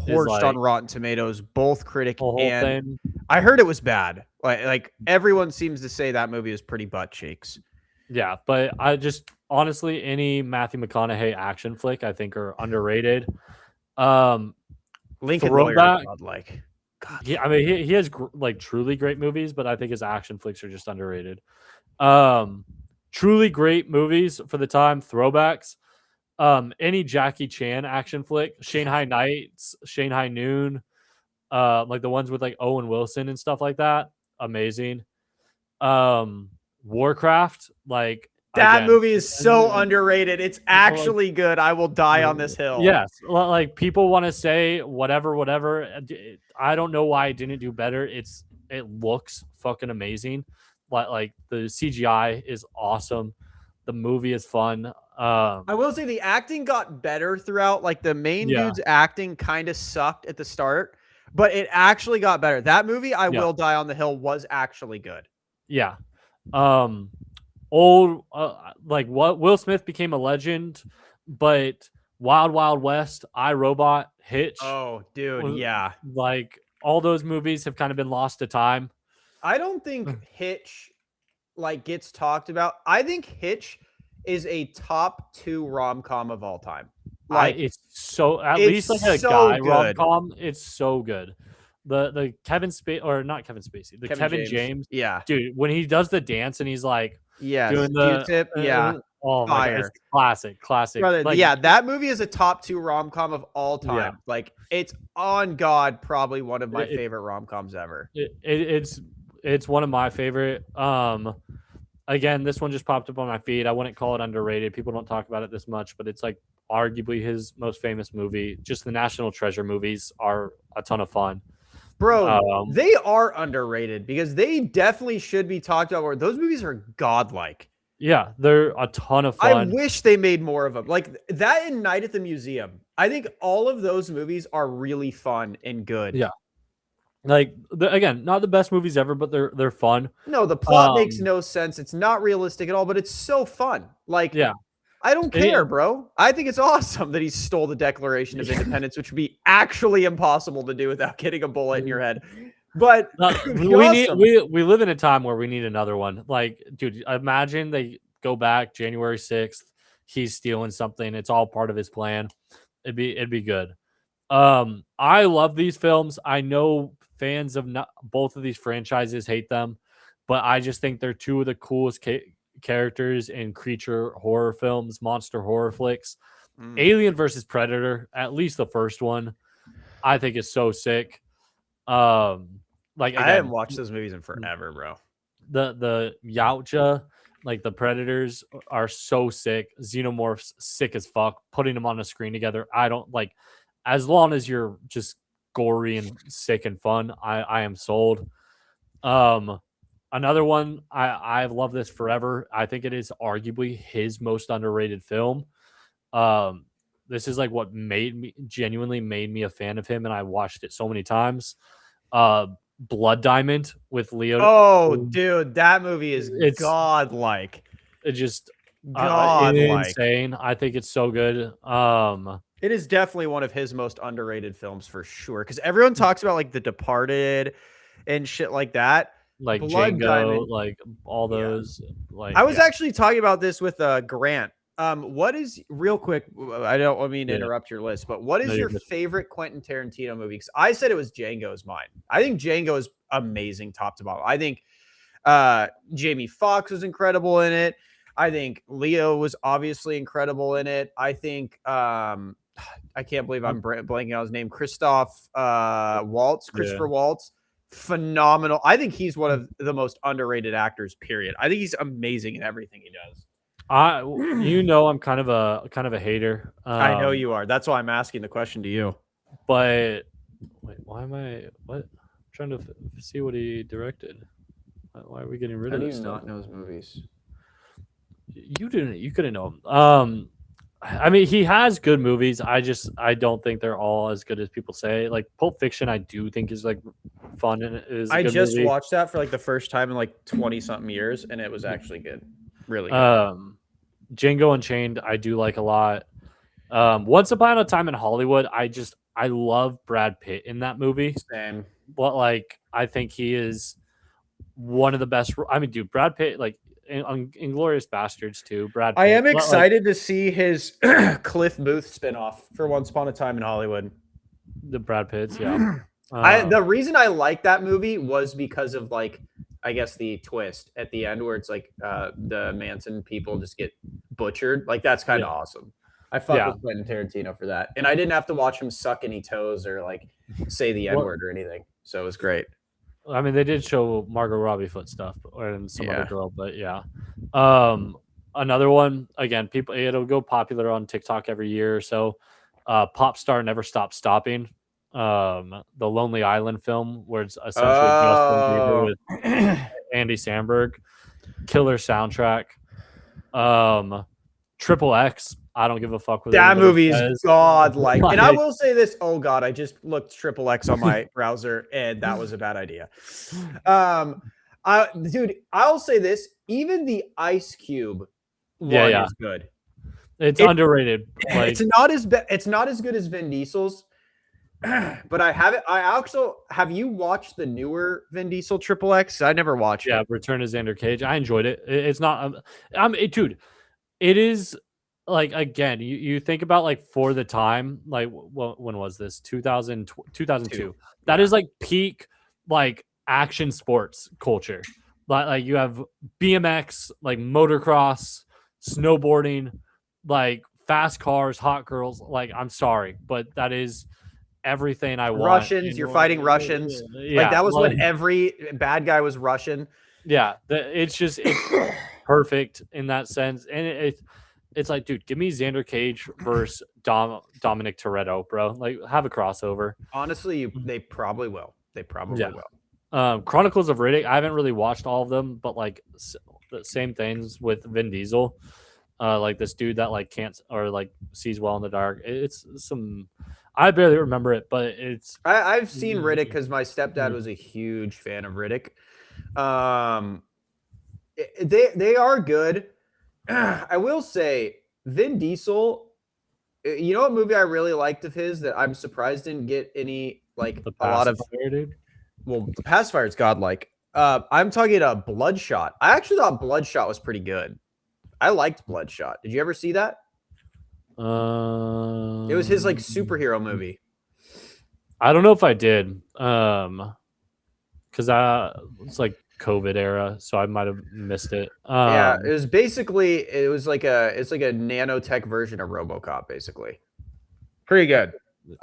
is torched like on Rotten Tomatoes, both critic the whole and thing. I heard it was bad. Like everyone seems to say that movie is pretty butt cheeks. Yeah, but I just honestly any Matthew McConaughey action flick I think are underrated. Lincoln Throwback. Lawyer, godlike. God. Yeah, I mean he has like truly great movies, but I think his action flicks are just underrated. Truly great movies for the time, throwbacks. Any Jackie Chan action flick, Shanghai Nights, Shanghai Noon, like the ones with like Owen Wilson and stuff like that, amazing. Warcraft, like That again, movie is so underrated. It's actually good. I will die on this hill. yes, like people want to say whatever. I don't know why it didn't do better. It looks fucking amazing. Like the CGI is awesome. The movie is fun. I will say the acting got better throughout. Like the main Yeah. dude's acting kind of sucked at the start, but it actually got better. That movie, I Yeah. Will Die on the Hill, was actually good. Yeah. Old like what Will Smith became a legend, but Wild Wild West, iRobot, Hitch. Oh, dude, yeah. Like all those movies have kind of been lost to time. I don't think Hitch like gets talked about. I think Hitch is a top 2 rom-com of all time. Like it's so at it's least like a so guy good. rom-com, it's so good. The Kevin Spacey or not Kevin Spacey, the Kevin James. Yeah. Dude, when he does the dance and he's like Yes. doing the Q-tip, yeah. oh my God, it's classic. Brother, Like, yeah, that movie is a top 2 rom-com of all time. Yeah. Like it's on God, probably one of my favorite rom-coms ever. It's one of my favorite. Again, this one just popped up on my feed. I wouldn't call it underrated. People don't talk about it this much, but it's like arguably his most famous movie. Just the National Treasure movies are a ton of fun. Bro, they are underrated because they definitely should be talked about. Where those movies are godlike. Yeah, they're a ton of I fun. wish they made more of them. Like that and Night at the Museum. I think all of those movies are really fun and good. Yeah. Like again, not the best movies ever, but they're fun. No, the plot makes no sense. It's not realistic at all, but it's so fun. Like, yeah, I don't care, bro. I think it's awesome that he stole the Declaration of Independence, which would be actually impossible to do without getting a bullet in your head. But we live in a time where we need another one. Like, dude, imagine they go back January 6th. He's stealing something. It's all part of his plan. It'd be good. I love these films. I know fans of both of these franchises hate them, but I just think they're two of the coolest characters in creature horror films, monster horror flicks. Alien versus Predator, at least the first one, I think is so sick. Like again, I haven't watched those movies in forever, bro. The Yautja Like the Predators are so sick. Xenomorphs sick as fuck. Putting them on the screen together, I don't like. As long as you're just gory and sick and fun, I am sold. Um, Another one I love this forever. I think it is arguably his most underrated film. Um, this is like what genuinely made me a fan of him, and I watched it so many times. Uh, Blood Diamond with Leo. Oh, dude, that movie is It's godlike. it just Godlike. insane. I think it's so good. It is definitely one of his most underrated films for sure. Because everyone talks about like The Departed and shit like that. like Blood Django, Diamond. like all Yeah. those. Like I was yeah, actually talking about this with Grant. What is real quick? I don't mean to yeah. interrupt your list, but what No, is you're your good. favorite Quentin Tarantino movie? Because I said it was Django's mine. I think Django is amazing, top to bottom. I think Jamie Foxx was incredible in it. I think Leo was obviously incredible in it. I think I can't believe I'm blanking on his name. Christopher Waltz, phenomenal. I think he's one of the most underrated actors. Period. I think he's amazing in everything he does. I'm kind of a hater. I know you are. That's why I'm asking the question to you. But wait, why am I what? I'm trying to see what he directed. Why are we getting rid How of do this you stuff? not know his movies? You didn't. You couldn't know him. I mean, he has good movies. I don't think they're all as good as people say. Like Pulp Fiction, I do think is like fun and it is a I good just movie. watched that for like the first time in like 20 something years, and it was actually good. Really good. Django Unchained, I do like a lot. Once Upon a Time in Hollywood, I love Brad Pitt in that movie. Same. But like, I think he is one of the best. I mean, dude, Brad Pitt, like Inglorious Bastards too. Brad Pitt. I am But, like, excited to see his Cliff Booth spinoff for Once Upon a Time in Hollywood. the Brad Pitts, yeah. The reason I like that movie was because of like, I guess the twist at the end where it's like the Manson people just get butchered. Like that's kind of Yeah. awesome. I fuck Yeah. with Quentin Tarantino for that, and I didn't have to watch him suck any toes or like say the N word or anything. So it was great. I mean, they did show Margot Robbie foot stuff and some other Yeah. girl, but yeah. Another one again, it'll go popular on TikTok every year or so. Pop Star Never Stop Stopping. The Lonely Island film where it's essentially Justin Bieber with Andy Samberg. Killer soundtrack. Triple X. I don't give a fuck what That anybody movie is says. godlike. And I Like, will say this. Oh God, I just looked Triple X on my browser, and that was a bad idea. Dude, I'll say this. Even the Ice Cube one yeah. is good. It's underrated. Like, It's not as good as Vin Diesel's, but I have it. I also have you watched the newer Vin Diesel Triple X? I never watched yeah, it. Return of Xander Cage. I enjoyed it. It's not. Dude, it is like again. You think about like for the time, like when was this? 2002. That is like peak like action sports culture. Like you have BMX, like motocross, snowboarding, like fast cars, hot girls. Like I'm sorry, but that is everything I want. Russians, you're fighting Russians. Yeah, like that was when every bad guy was Russian. Yeah, it's perfect in that sense, and it's like, dude, give me Xander Cage versus Dominic Toretto, bro. Like, have a crossover. Honestly, they probably will. They probably will. Chronicles of Riddick. I haven't really watched all of them, but like the same things with Vin Diesel. Like this dude that like can't or like sees well in the dark. It's some. I barely remember it, but it's. I've seen Riddick because my stepdad was a huge fan of Riddick. They are good. I will say Vin Diesel. You know what movie I really liked of his that I'm surprised didn't get any like a lot of. Dude. Well, The Pacifier is godlike. I'm talking about Bloodshot. I actually thought Bloodshot was pretty good. I liked Bloodshot. Did you ever see that? It was his like superhero movie. I don't know if I did. Because it's like COVID era, so I might have missed it. Yeah, it was basically it's like a nanotech version of RoboCop, basically. Pretty good.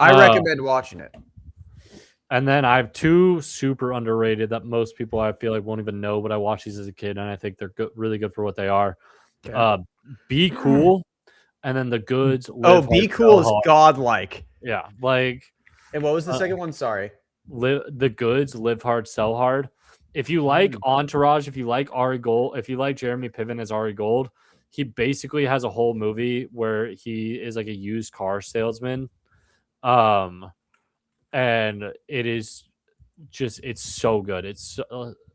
I recommend watching it. And then I have two super underrated that most people I feel like won't even know, but I watched these as a kid and I think they're really good for what they are. Okay. Be Cool, and then The Goods, Oh, Live Be Hard, Cool Sell is Hard. godlike. Yeah, like And what was the uh, second one? Sorry. The Goods, Live Hard, Sell Hard. If you like Entourage, if you like Ari Gold, if you like Jeremy Piven as Ari Gold, he basically has a whole movie where he is like a used car salesman. And it is just it's so good. It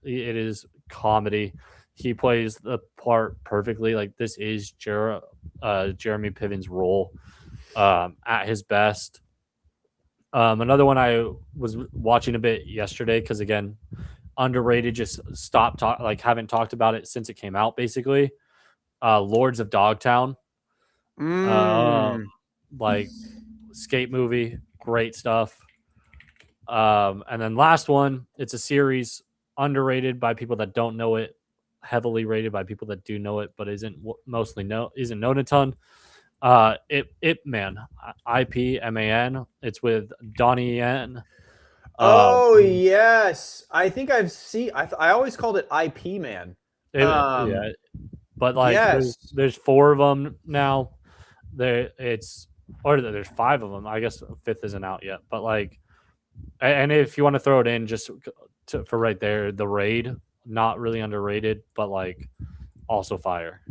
is comedy. He plays the part perfectly. Like this is Jeremy Piven's role at his best. Another one I was watching a bit yesterday because again, underrated. Just haven't talked about it since it came out. Basically, Lords of Dogtown, Mm. like skate movie, great stuff. And then last one, it's a series underrated by people that don't know it, heavily rated by people that do know it, but isn't known a ton. It Man, IPMAN. It's with Donnie Yen. Oh yes, I think I've seen. I always called it IP Man. Yeah, but like Yes. there's four of them now. There's five of them. I guess a fifth isn't out yet. But like, and if you want to throw it in, just for right there, The Raid, not really underrated, but like also fire.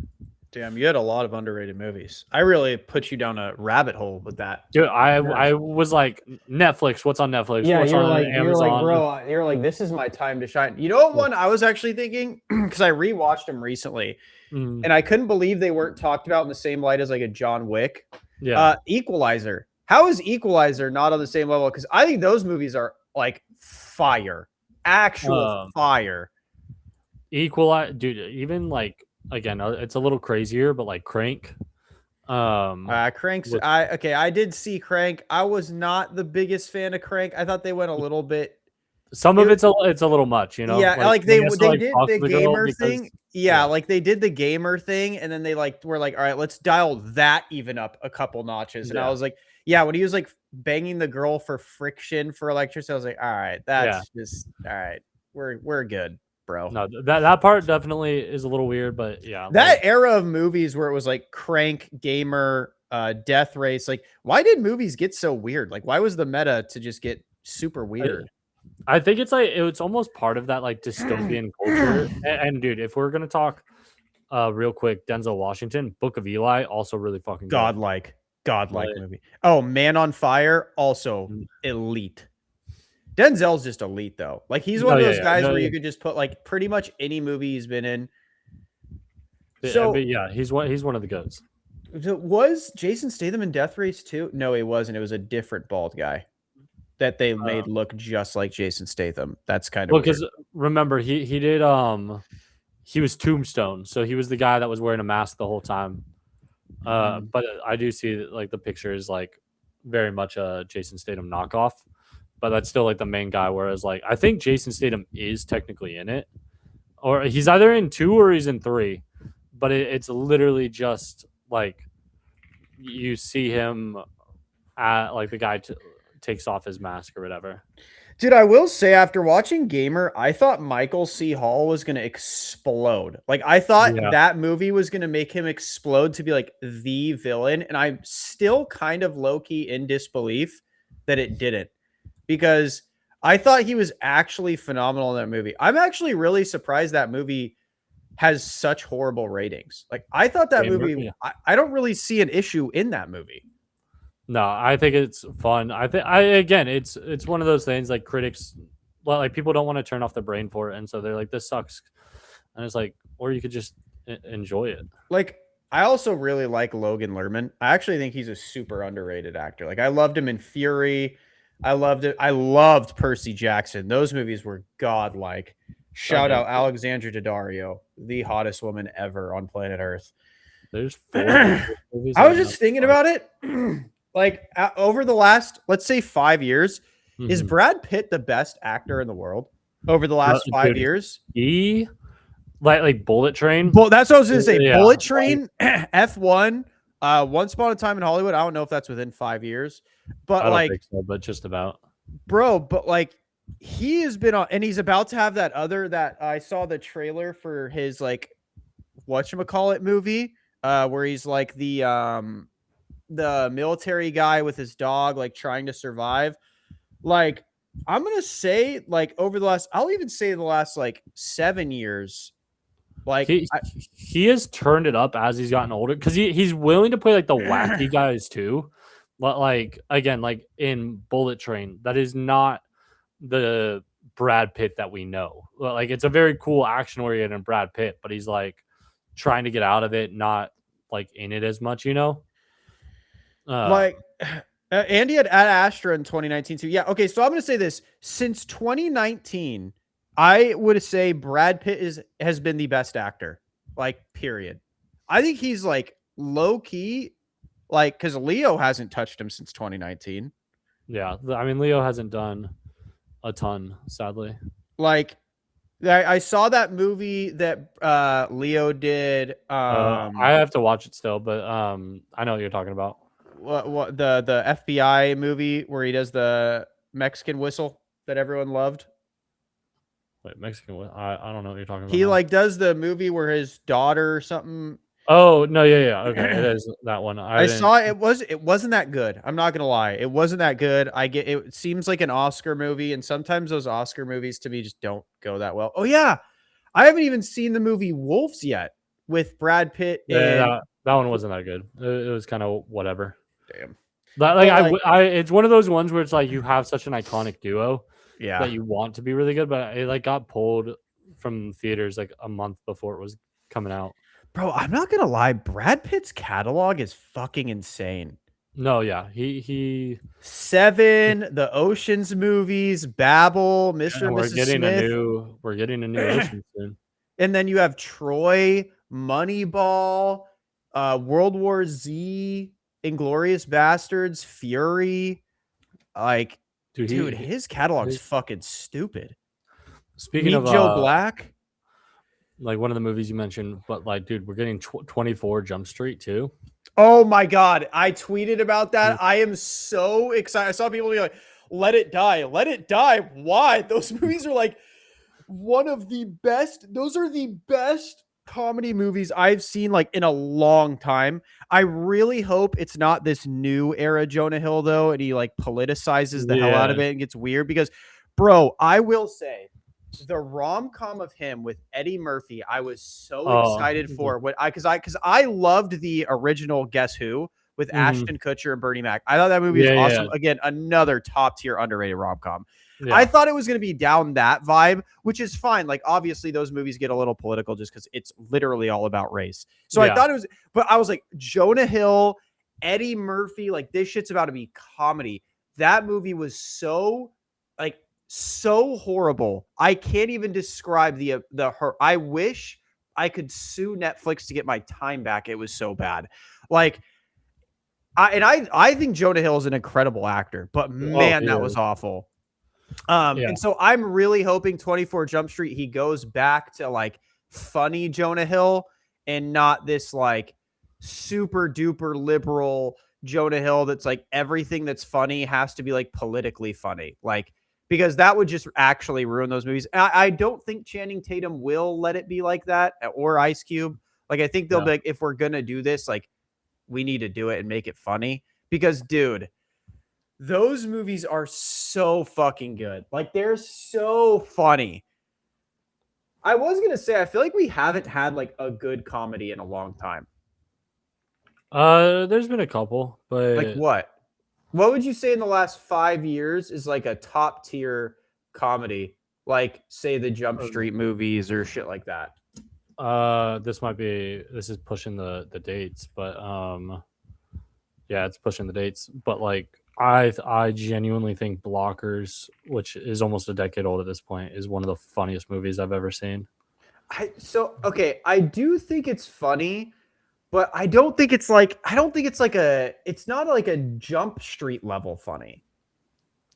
Damn, you had a lot of underrated movies. I really put you down a rabbit hole with that. Dude, I was like Netflix. What's on Netflix? Yeah, What's on Amazon? bro, you're like, this is my time to shine. You know what one I was actually thinking? Because I rewatched them recently, and I couldn't believe they weren't talked about in the same light as like a John Wick. Yeah. Equalizer. How is Equalizer not on the same level? Because I think those movies are like fire. Actual fire. Dude, even like again, it's a little crazier, but like Crank. Crank's I did see Crank. I was not the biggest fan of Crank. I thought they went a little bit. Some of it's a little much, you know. Yeah, like they did the gamer thing. Yeah, yeah, like they did the gamer thing, and then they like were like, all right, let's dial that even up a couple notches. And I was like, yeah, when he was like banging the girl for friction for electricity, I was like, all right, that's just all right. We're good, bro. No, that part definitely is a little weird, but yeah, that era of movies where it was like Crank, gamer, death race, like why did movies get so weird? Like why was the meta to just get super weird? I think it's like it's almost part of that like dystopian culture. And dude, if we're gonna talk real quick, Denzel Washington, Book of Eli, also really fucking good. Godlike movie. Oh, Man on Fire, also elite. Denzel's just elite though. Like he's one of those guys where you could just put like pretty much any movie he's been in. So but yeah, he's one of the goats. Was Jason Statham in Death Race 2? No, he wasn't. It was a different bald guy that they made look just like Jason Statham. That's kind of because remember he did he was Tombstone, so he was the guy that was wearing a mask the whole time. But I do see like the picture is like very much a Jason Statham knockoff, but that's still like the main guy. Whereas like I think Jason Statham is technically in it, or he's either in 2 or he's in 3, but it's literally just like you see him at like the guy takes off his mask or whatever. Dude, I will say after watching Gamer, I thought Michael C. Hall was going to explode. Like I thought that movie was going to make him explode to be like the villain. And I'm still kind of low-key in disbelief that it didn't, because I thought he was actually phenomenal in that movie. I'm actually really surprised that movie has such horrible ratings. Like I thought that movie, I don't really see an issue in that movie. No, I think it's fun. Again, it's one of those things like critics, like people don't want to turn off their brain for it, and so they're like, "This sucks," and it's like, or you could just enjoy it. Like I also really like Logan Lerman. I actually think he's a super underrated actor. Like I loved him in Fury. I loved it. I loved Percy Jackson. Those movies were godlike. Shout out Alexandra Daddario, the hottest woman ever on planet Earth. There's 4 movies. I was just thinking about it. Like over the last, let's say 5 years, is Brad Pitt the best actor in the world over the last 5 years? He like Bullet Train. Well, that's what I was going to say. Yeah. Bullet Train, F1, Once Upon a Time in Hollywood. I don't know if that's within 5 years, but I don't like, think so, but just about. bro. But like, he has been on, and he's about to have that other that I saw the trailer for his like whatchamacallit movie, where he's like the military guy with his dog, like trying to survive. Like, I'm gonna say, like, over the last, I'll even say the last like 7 years, like He he has turned it up as he's gotten older because he's willing to play like the wacky guys too. But like again, like in Bullet Train, that is not the Brad Pitt that we know. Like it's a very cool action oriented Brad Pitt, but he's like trying to get out of it, not like in it as much, you know. Uh, like Andy had at Astra in 2019 too. Yeah, okay, so I'm gonna say this. Since 2019, I would say Brad Pitt has been the best actor. Like, period. I think he's like low key, like, because Leo hasn't touched him since 2019. yeah, I mean Leo hasn't done a ton, sadly. Like, I saw that movie that Leo did. I have to watch it still, but I know what you're talking about. What the FBI movie where he does the Mexican whistle that everyone loved. Wait, Mexican? I don't know what you're talking about He now. like does the movie where his daughter or something. Oh no, yeah, okay, it is that one. I I didn't. saw it. It wasn't that good. I'm not gonna lie. It wasn't that good. I get it. Seems like an Oscar movie, and sometimes those Oscar movies to me just don't go that well. Oh yeah, I haven't even seen the movie Wolves yet with Brad Pitt Yeah, and that one wasn't that good. It was kind of whatever. damn. That like But like, it's one of those ones where it's like you have such an iconic duo yeah, that you want to be really good, but it like got pulled from theaters like a month before it was coming out. bro, I'm not gonna lie. Brad Pitt's catalog is fucking insane. No, yeah, he. Seven, the Ocean's movies, Babel, Mr. Yeah, and Mrs. Smith, we're getting a new Ocean soon. and then you have Troy, Moneyball, World War Z, Inglorious Bastards, Fury. Like, Dude, dude, his catalog's he fucking stupid. speaking Meet of Joe Black. like one of the movies you mentioned, but like, dude, we're getting 24 Jump Street too. Oh my god, I tweeted about that. I am so excited. I saw people be like, "Let it die, let it die." Why? Those movies are like one of the best. Those are the best comedy movies I've seen like in a long time. I really hope it's not this new era Jonah Hill though, and he like politicizes the hell out of Yeah. it and gets weird because, bro, I will say the rom-com of him with Eddie Murphy, I was so Oh, excited for what I loved the original Guess Who with mhm. Ashton Kutcher and Bernie Mac. I thought that movie was Yeah, yeah, awesome. Again, another top tier underrated rom-com. I yeah, thought it was going to be down that vibe, which is fine. Like, obviously, those movies get a little political just because it's literally all about race. So I yeah. thought it was, but I was like, Jonah Hill, Eddie Murphy, like, this shit's about to be comedy. That movie was so, like, so horrible. I can't even describe the hurt. I wish I could sue Netflix to get my time back. It was so bad. Like, I think Jonah Hill is an incredible actor, but Oh, man, he that was is. awful. Yeah, And so I'm really hoping 24 Jump Street, he goes back to like funny Jonah Hill and not this like super duper liberal Jonah Hill that's like everything that's funny has to be like politically funny. Like, because that would just actually ruin those movies. I don't think Channing Tatum will let it be like that or Ice Cube. Like, I think they'll yeah. be like, if we're going to do this, like, we need to do it and make it funny. Because, dude, those movies are so fucking good. Like, they're so funny. I was gonna say, I feel like we haven't had like a good comedy in a long time. There's been a couple, Like but what? What would you say in the last 5 years is like a top tier comedy? Like, say the Jump Street movies or shit like that. this is pushing the dates, but yeah, it's pushing the dates. But like, I genuinely think Blockers, which is almost a decade old at this point, is one of the funniest movies I've ever seen. Okay, I do think it's funny, but I don't think it's like it's not like a Jump Street level funny.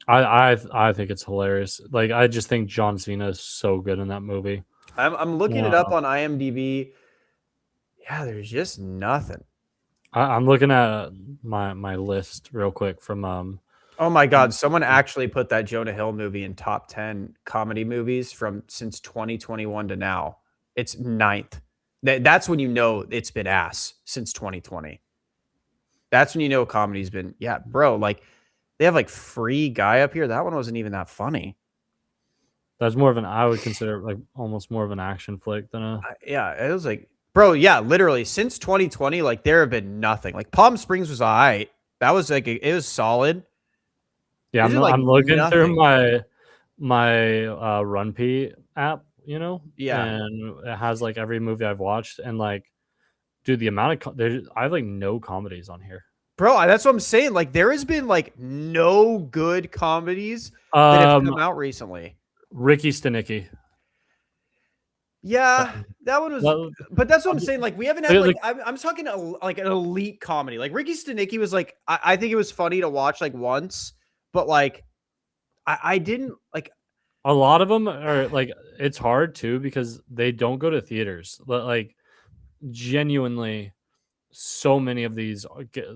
I think it's hilarious. Like, I just think John Cena is so good in that movie. I'm looking it up Uh, on IMDb. Yeah, there's just nothing. I'm looking at my list real quick from Oh my Um, god, someone actually put that Jonah Hill movie in top 10 comedy movies from since 2021 to now. It's ninth. That's when you know it's been ass since 2020. That's when you know comedy's been yeah, bro, like they have like Free Guy up here. That one wasn't even that funny. That's more of an I would consider like almost more of an action flick than a. Yeah, it was like bro, yeah, literally since 2020 like there have been nothing. Like Palm Springs was all right. That was like it was solid. Yeah, There's just like I'm looking through nothing. my RunP app, you know, Yeah. and it has like every movie I've watched, and like, dude, the amount of there's I have like no comedies on here. Bro, that's what I'm saying. Like, there has been like no good comedies that have Um, come out recently. Ricky Stenicki. Yeah, that one was, That- but that's what I'm saying. Like, we haven't had like like, I'm talking like an elite comedy. Like Ricky Stenicki was like I think it was funny to watch like once, but like I didn't like. a lot of them are like it's hard too because they don't go to theaters. But like genuinely, so many of these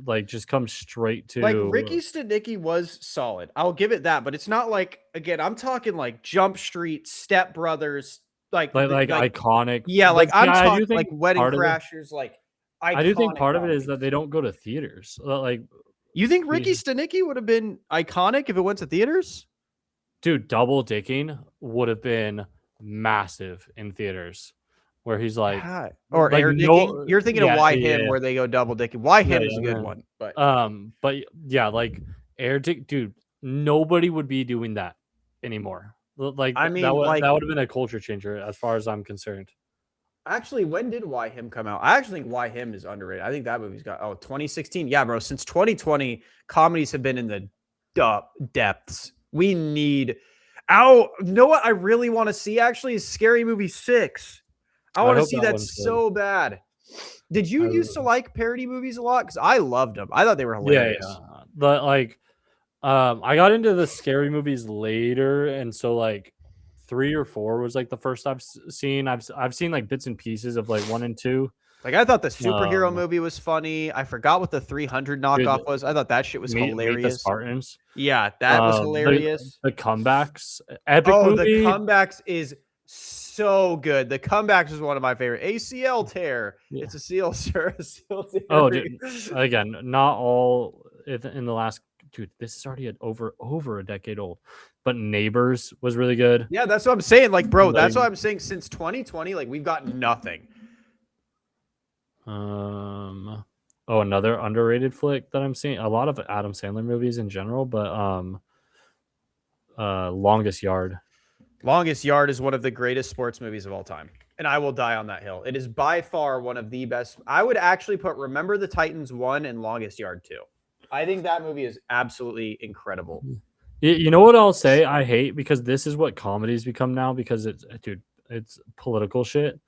like just come straight Like Ricky to Stenicki was solid. I'll give it that, but it's not like again. I'm talking like Jump Street, Step Brothers, like like iconic. yeah, like But I'm yeah, I do talking like think Wedding part of it. Crashers, like I do think iconic part of it is that comedies. they don't go to theaters. Like, You think Ricky the- Stenicki would have been iconic if it went to theaters? dude, double dicking would have been massive in theaters, where he's Yeah. Or like air dicking? no, You're thinking of yeah, Why Him, yeah, where they go double dicking. Why yeah, Him is a yeah, good man. one, but But yeah, like air dick, dude. Nobody would be doing that anymore. Like I mean, like that would have been a culture changer as far as I'm concerned. actually, when did Why Him come out? I actually think Why Him is underrated. I think that movie's got 2016. Yeah, bro. Since 2020, comedies have been in the depths. We need. Oh, you know what I really want to see actually is Scary Movie 6. I I want to hope see that that one's good. so bad. Did you I, used to like parody movies a lot? Because I loved them. I thought they were yeah, hilarious. yeah. But like, I got into the scary movies later, and so like 3 or 4 was like the first seen. I've seen like bits and pieces of like 1 and 2. Like I thought the superhero Um, movie was funny. I forgot what the 300 dude, knockoff was. I thought that shit was meet the hilarious. Spartans. Yeah, that was hilarious. The comebacks, epic Oh, the movie. comebacks is so good. The comebacks is one of my favorite. ACL tear. Yeah. It's a seal, sir. A seal tear. Oh, dude. Again, not all in the last. Dude, this is already over a decade old. But Neighbors was really good. Yeah, that's what I'm saying. Like, bro, Like, that's what I'm saying. Since 2020, like we've got nothing. oh, another underrated flick that I'm seeing. A lot of Adam Sandler movies in general, but Longest Yard. Longest Yard is one of the greatest sports movies of all time. And I will die on that hill. It is by far one of the best. I would actually put Remember the Titans 1 and Longest Yard 2. I think that movie is absolutely incredible. You know what I'll say? I hate because this is what comedies become now because it's dude, it's political shit.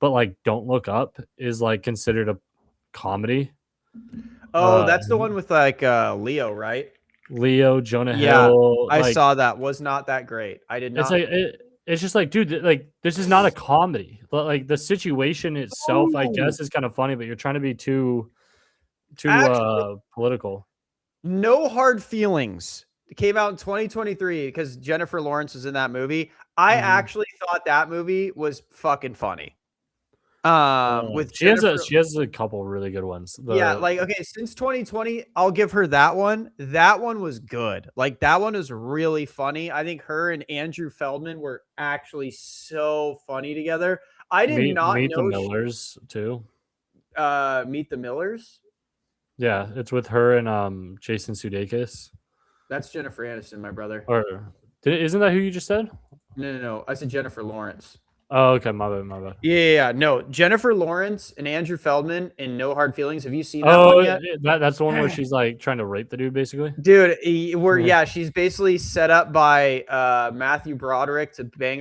But like Don't Look Up is like considered a comedy. Oh, that's the one with like Leo, right? Leo, Jonah Yeah, Hill, I like saw that. Was not that great. I did it's not. like it's just like, dude, like this is not a comedy. But like the situation itself, I Oh, guess, is kind of funny, but you're trying to be too actually, political. No Hard Feelings. It came out in 2023 because Jennifer Lawrence was in that movie. I Mhm. actually thought that movie was fucking funny. With Jennifer. She has a couple really good ones. Yeah, The like okay, since 2020, I'll give her that one. That one was good. Like that one was really funny. I think her and Andrew Feldman were actually so funny together. I did not Meet the know Millers too. Meet the Millers. Yeah, it's with her and Jason Sudeikis. That's Jennifer Aniston, my brother. Or isn't that who you just said? No. I said Jennifer Lawrence. Oh, okay, my bad, my bad. Yeah. No, Jennifer Lawrence and Andrew Feldman in No Hard Feelings. Have you seen that Oh, one yet? that's the one where she's like trying to rape the dude, basically. Dude, Yeah. she's basically set up by Matthew Broderick to bang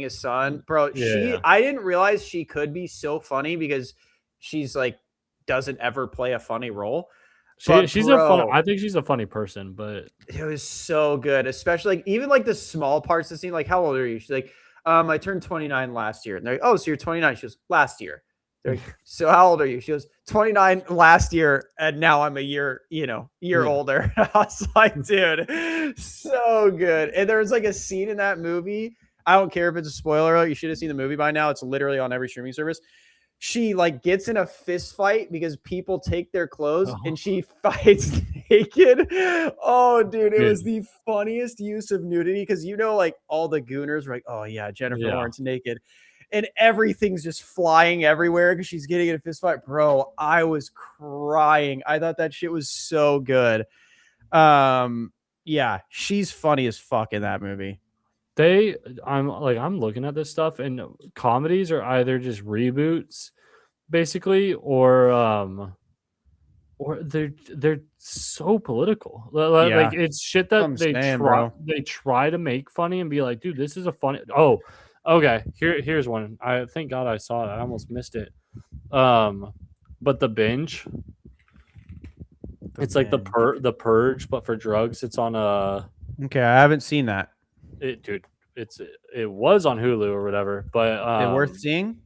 his son. Bro, Yeah. I didn't realize she could be so funny because she's like doesn't ever play a funny role. But She's a fun. bro, I think she's a funny person, but it was so good, especially like even like the small parts of the scene. Like, how old are you? She's like, I turned 29 last year. And they're like, oh, so you're 29. She goes, last year. They're like, so how old are you? She goes, 29 last year, and now I'm a year, year Yeah. older. I was like, dude, so good. And there was like a scene in that movie. I don't care if it's a spoiler. You should have seen the movie by now. It's literally on every streaming service. She like gets in a fist fight because people take their clothes Oh, and she fights naked. Oh, dude, it was dude. the funniest use of nudity because like all the gooners were like, oh yeah, Jennifer Yeah. Lawrence naked, and everything's just flying everywhere because she's getting in a fist fight. Bro, I was crying. I thought that shit was so good. Yeah, she's funny as fuck in that movie. I'm looking at this stuff, and comedies are either just reboots basically, or they're so political. Yeah, Like it's shit that's what that I'm saying, bro. they try to make funny and be like, dude, this is a funny. Oh, okay. Here's one. I thank God I saw it. I almost missed it. But The Binge. It's like the Purge, but for drugs. It's on Okay, I haven't seen that. dude. It was on Hulu or whatever, but Is it worth seeing?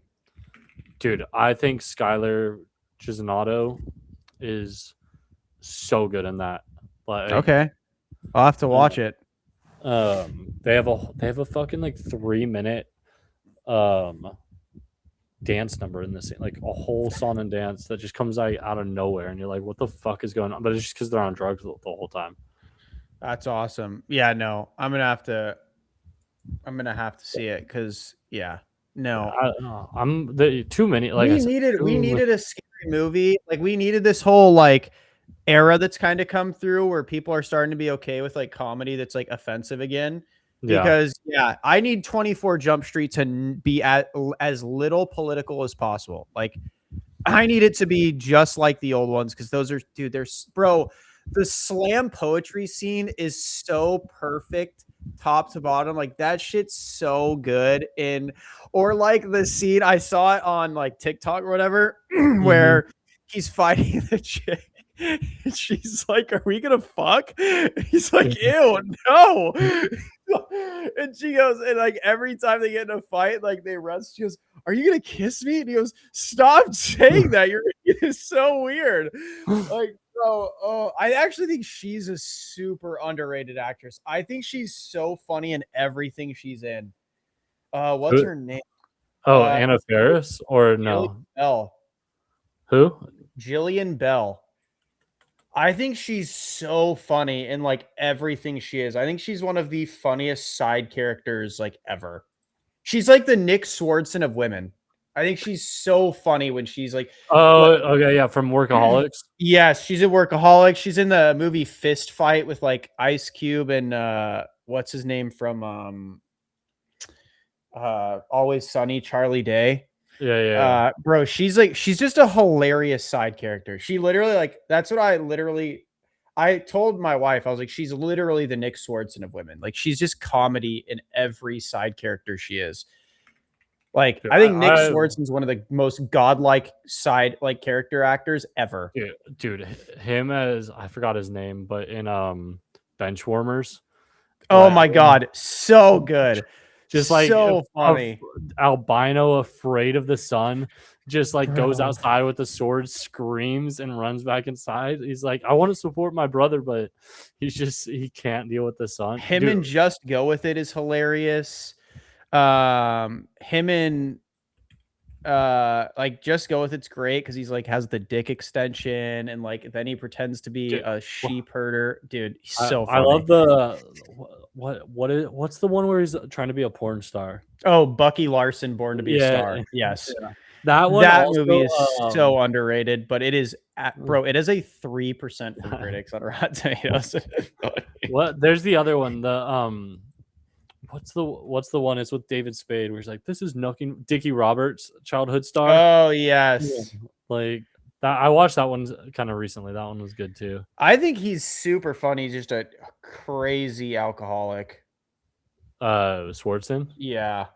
dude, I think Skylar Gisinato is so good in that. Like, Okay, I'll have to watch it. they have a fucking like 3-minute dance number in this, like a whole song and dance that just comes out of nowhere, and you're like, what the fuck is going on? But it's just because they're on drugs the whole time. That's awesome. Yeah, no, I'm gonna have to see it because no, I'm the too many. Like I said, we needed a scary movie. Like we needed this whole like era that's kind of come through where people are starting to be okay with like comedy that's like offensive again. yeah, Because I need 24 Jump Street to be as little political as possible. Like I need it to be just like the old ones because those are, dude, there's, bro, the slam poetry scene is so perfect top to bottom. Like that shit's so good. Or like the scene, I saw it on like TikTok or whatever, where he's fighting the chick. And she's like, are we gonna fuck? And he's like, ew, no. And she goes, and like every time they get in a fight, like they rest, she goes, are you gonna kiss me? And he goes, stop saying that. It's so weird. Like, bro, oh, I actually think she's a super underrated actress. I think she's so funny in everything she's in. What's her name? Oh, Anna Faris or no? Bell. Who? Jillian Bell. I think she's so funny in like everything she is. I think she's one of the funniest side characters like ever. She's like the Nick Swardson of women. I think she's so funny when she's like, oh, okay, yeah, from Workaholics. Yes, she's a Workaholic. She's in the movie Fist Fight with like Ice Cube and what's his name from Always Sunny, Charlie Day. Yeah. Bro, she's just a hilarious side character. She literally like that's what I told my wife. I was like, she's literally the Nick Swardson of women. Like she's just comedy in every side character she is. Like I think Nick Swardson's one of the most godlike side like character actors ever. Dude, him as I forgot his name, but in Benchwarmers. Oh my god, so good. Just like so funny. Albino afraid of the sun, just like goes outside with the sword, screams and runs back inside. He's like, I want to support my brother, but he can't deal with the sun. Him and Just Go With It is hilarious. Him and like Just Go With It's great because he's like has the dick extension and like then he pretends to be a sheep herder. Dude, he's so funny. I love the what's the one where he's trying to be a porn star? Oh, Bucky Larson, Born to Be a Star. Yes. Yeah. That movie is so underrated, but it is bro, it is a 3% for critics on Rotten Tomatoes. What? There's the other one. The what's the one? It's with David Spade, where he's like, "This is knocking." Dickie Roberts, childhood star. Oh yes, yeah. Like that. I watched that one kind of recently. That one was good too. I think he's super funny. He's just a crazy alcoholic. Swardson. Yeah.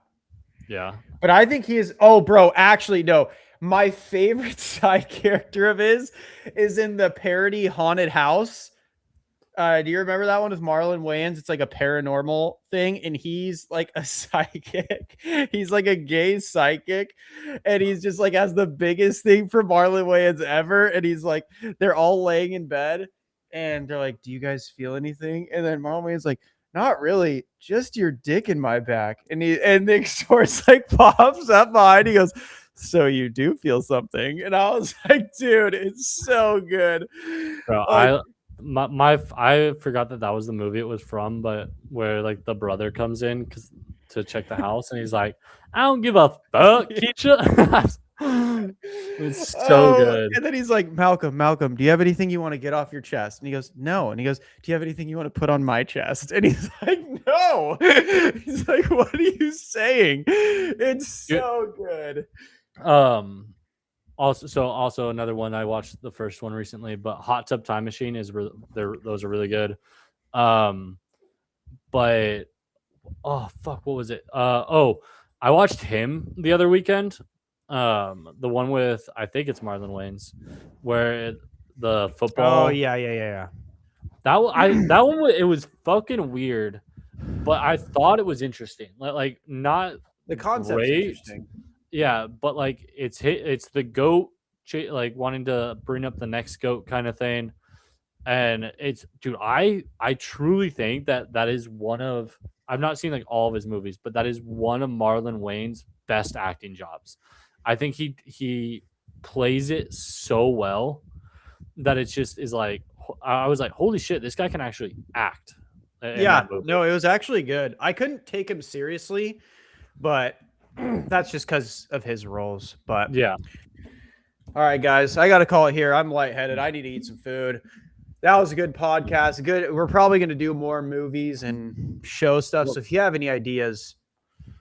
But I think he is. Oh, bro, actually, no. My favorite side character of his is in the parody Haunted House. Do you remember that one with Marlon Wayans? It's like a paranormal thing, and he's like a psychic. He's like a gay psychic, and he's just like has the biggest thing for Marlon Wayans ever. And he's like, they're all laying in bed, and they're like, "Do you guys feel anything?" And then Marlon Wayans like, "Not really, just your dick in my back." And Nick Swartz like pops up behind. He goes, "So you do feel something?" And I was like, "Dude, it's so good." Bro, Like, I forgot that was the movie it was from, but where like the brother comes in to check the house, and he's like, "I don't give a fuck, Keisha." It's so good. And then he's like, Malcolm, do you have anything you want to get off your chest? And he goes, no. And he goes, do you have anything you want to put on my chest? And he's like, no. He's like, what are you saying? It's so good. Also another one, I watched the first one recently, but Hot Tub Time Machine those are really good. But oh fuck, what was it? I watched Him the other weekend. The one with, I think it's Marlon Wayans, where the football. Oh yeah. That one it was fucking weird, but I thought it was interesting. Like not The concept's great. interesting. Yeah, but like it's the goat like wanting to bring up the next goat kind of thing, and it's, dude, I truly think that is one of, I've not seen like all of his movies, but that is one of Marlon Wayans' best acting jobs. I think he plays it so well that it's just is like, I was like, holy shit, this guy can actually act. Yeah, no, it was actually good. I couldn't take him seriously, but that's just because of his roles. But yeah. All right, guys, I got to call it here. I'm lightheaded. I need to eat some food. That was a good podcast. Good. We're probably going to do more movies and show stuff. So if you have any ideas,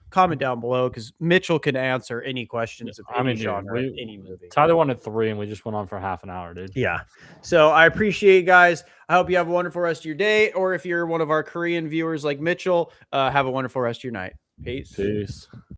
comment down below, because Mitchell can answer any questions of any genre, any movie. Tyler wanted 3, and we just went on for half an hour, dude. Yeah. So I appreciate you guys. I hope you have a wonderful rest of your day. Or if you're one of our Korean viewers like Mitchell, have a wonderful rest of your night. Peace.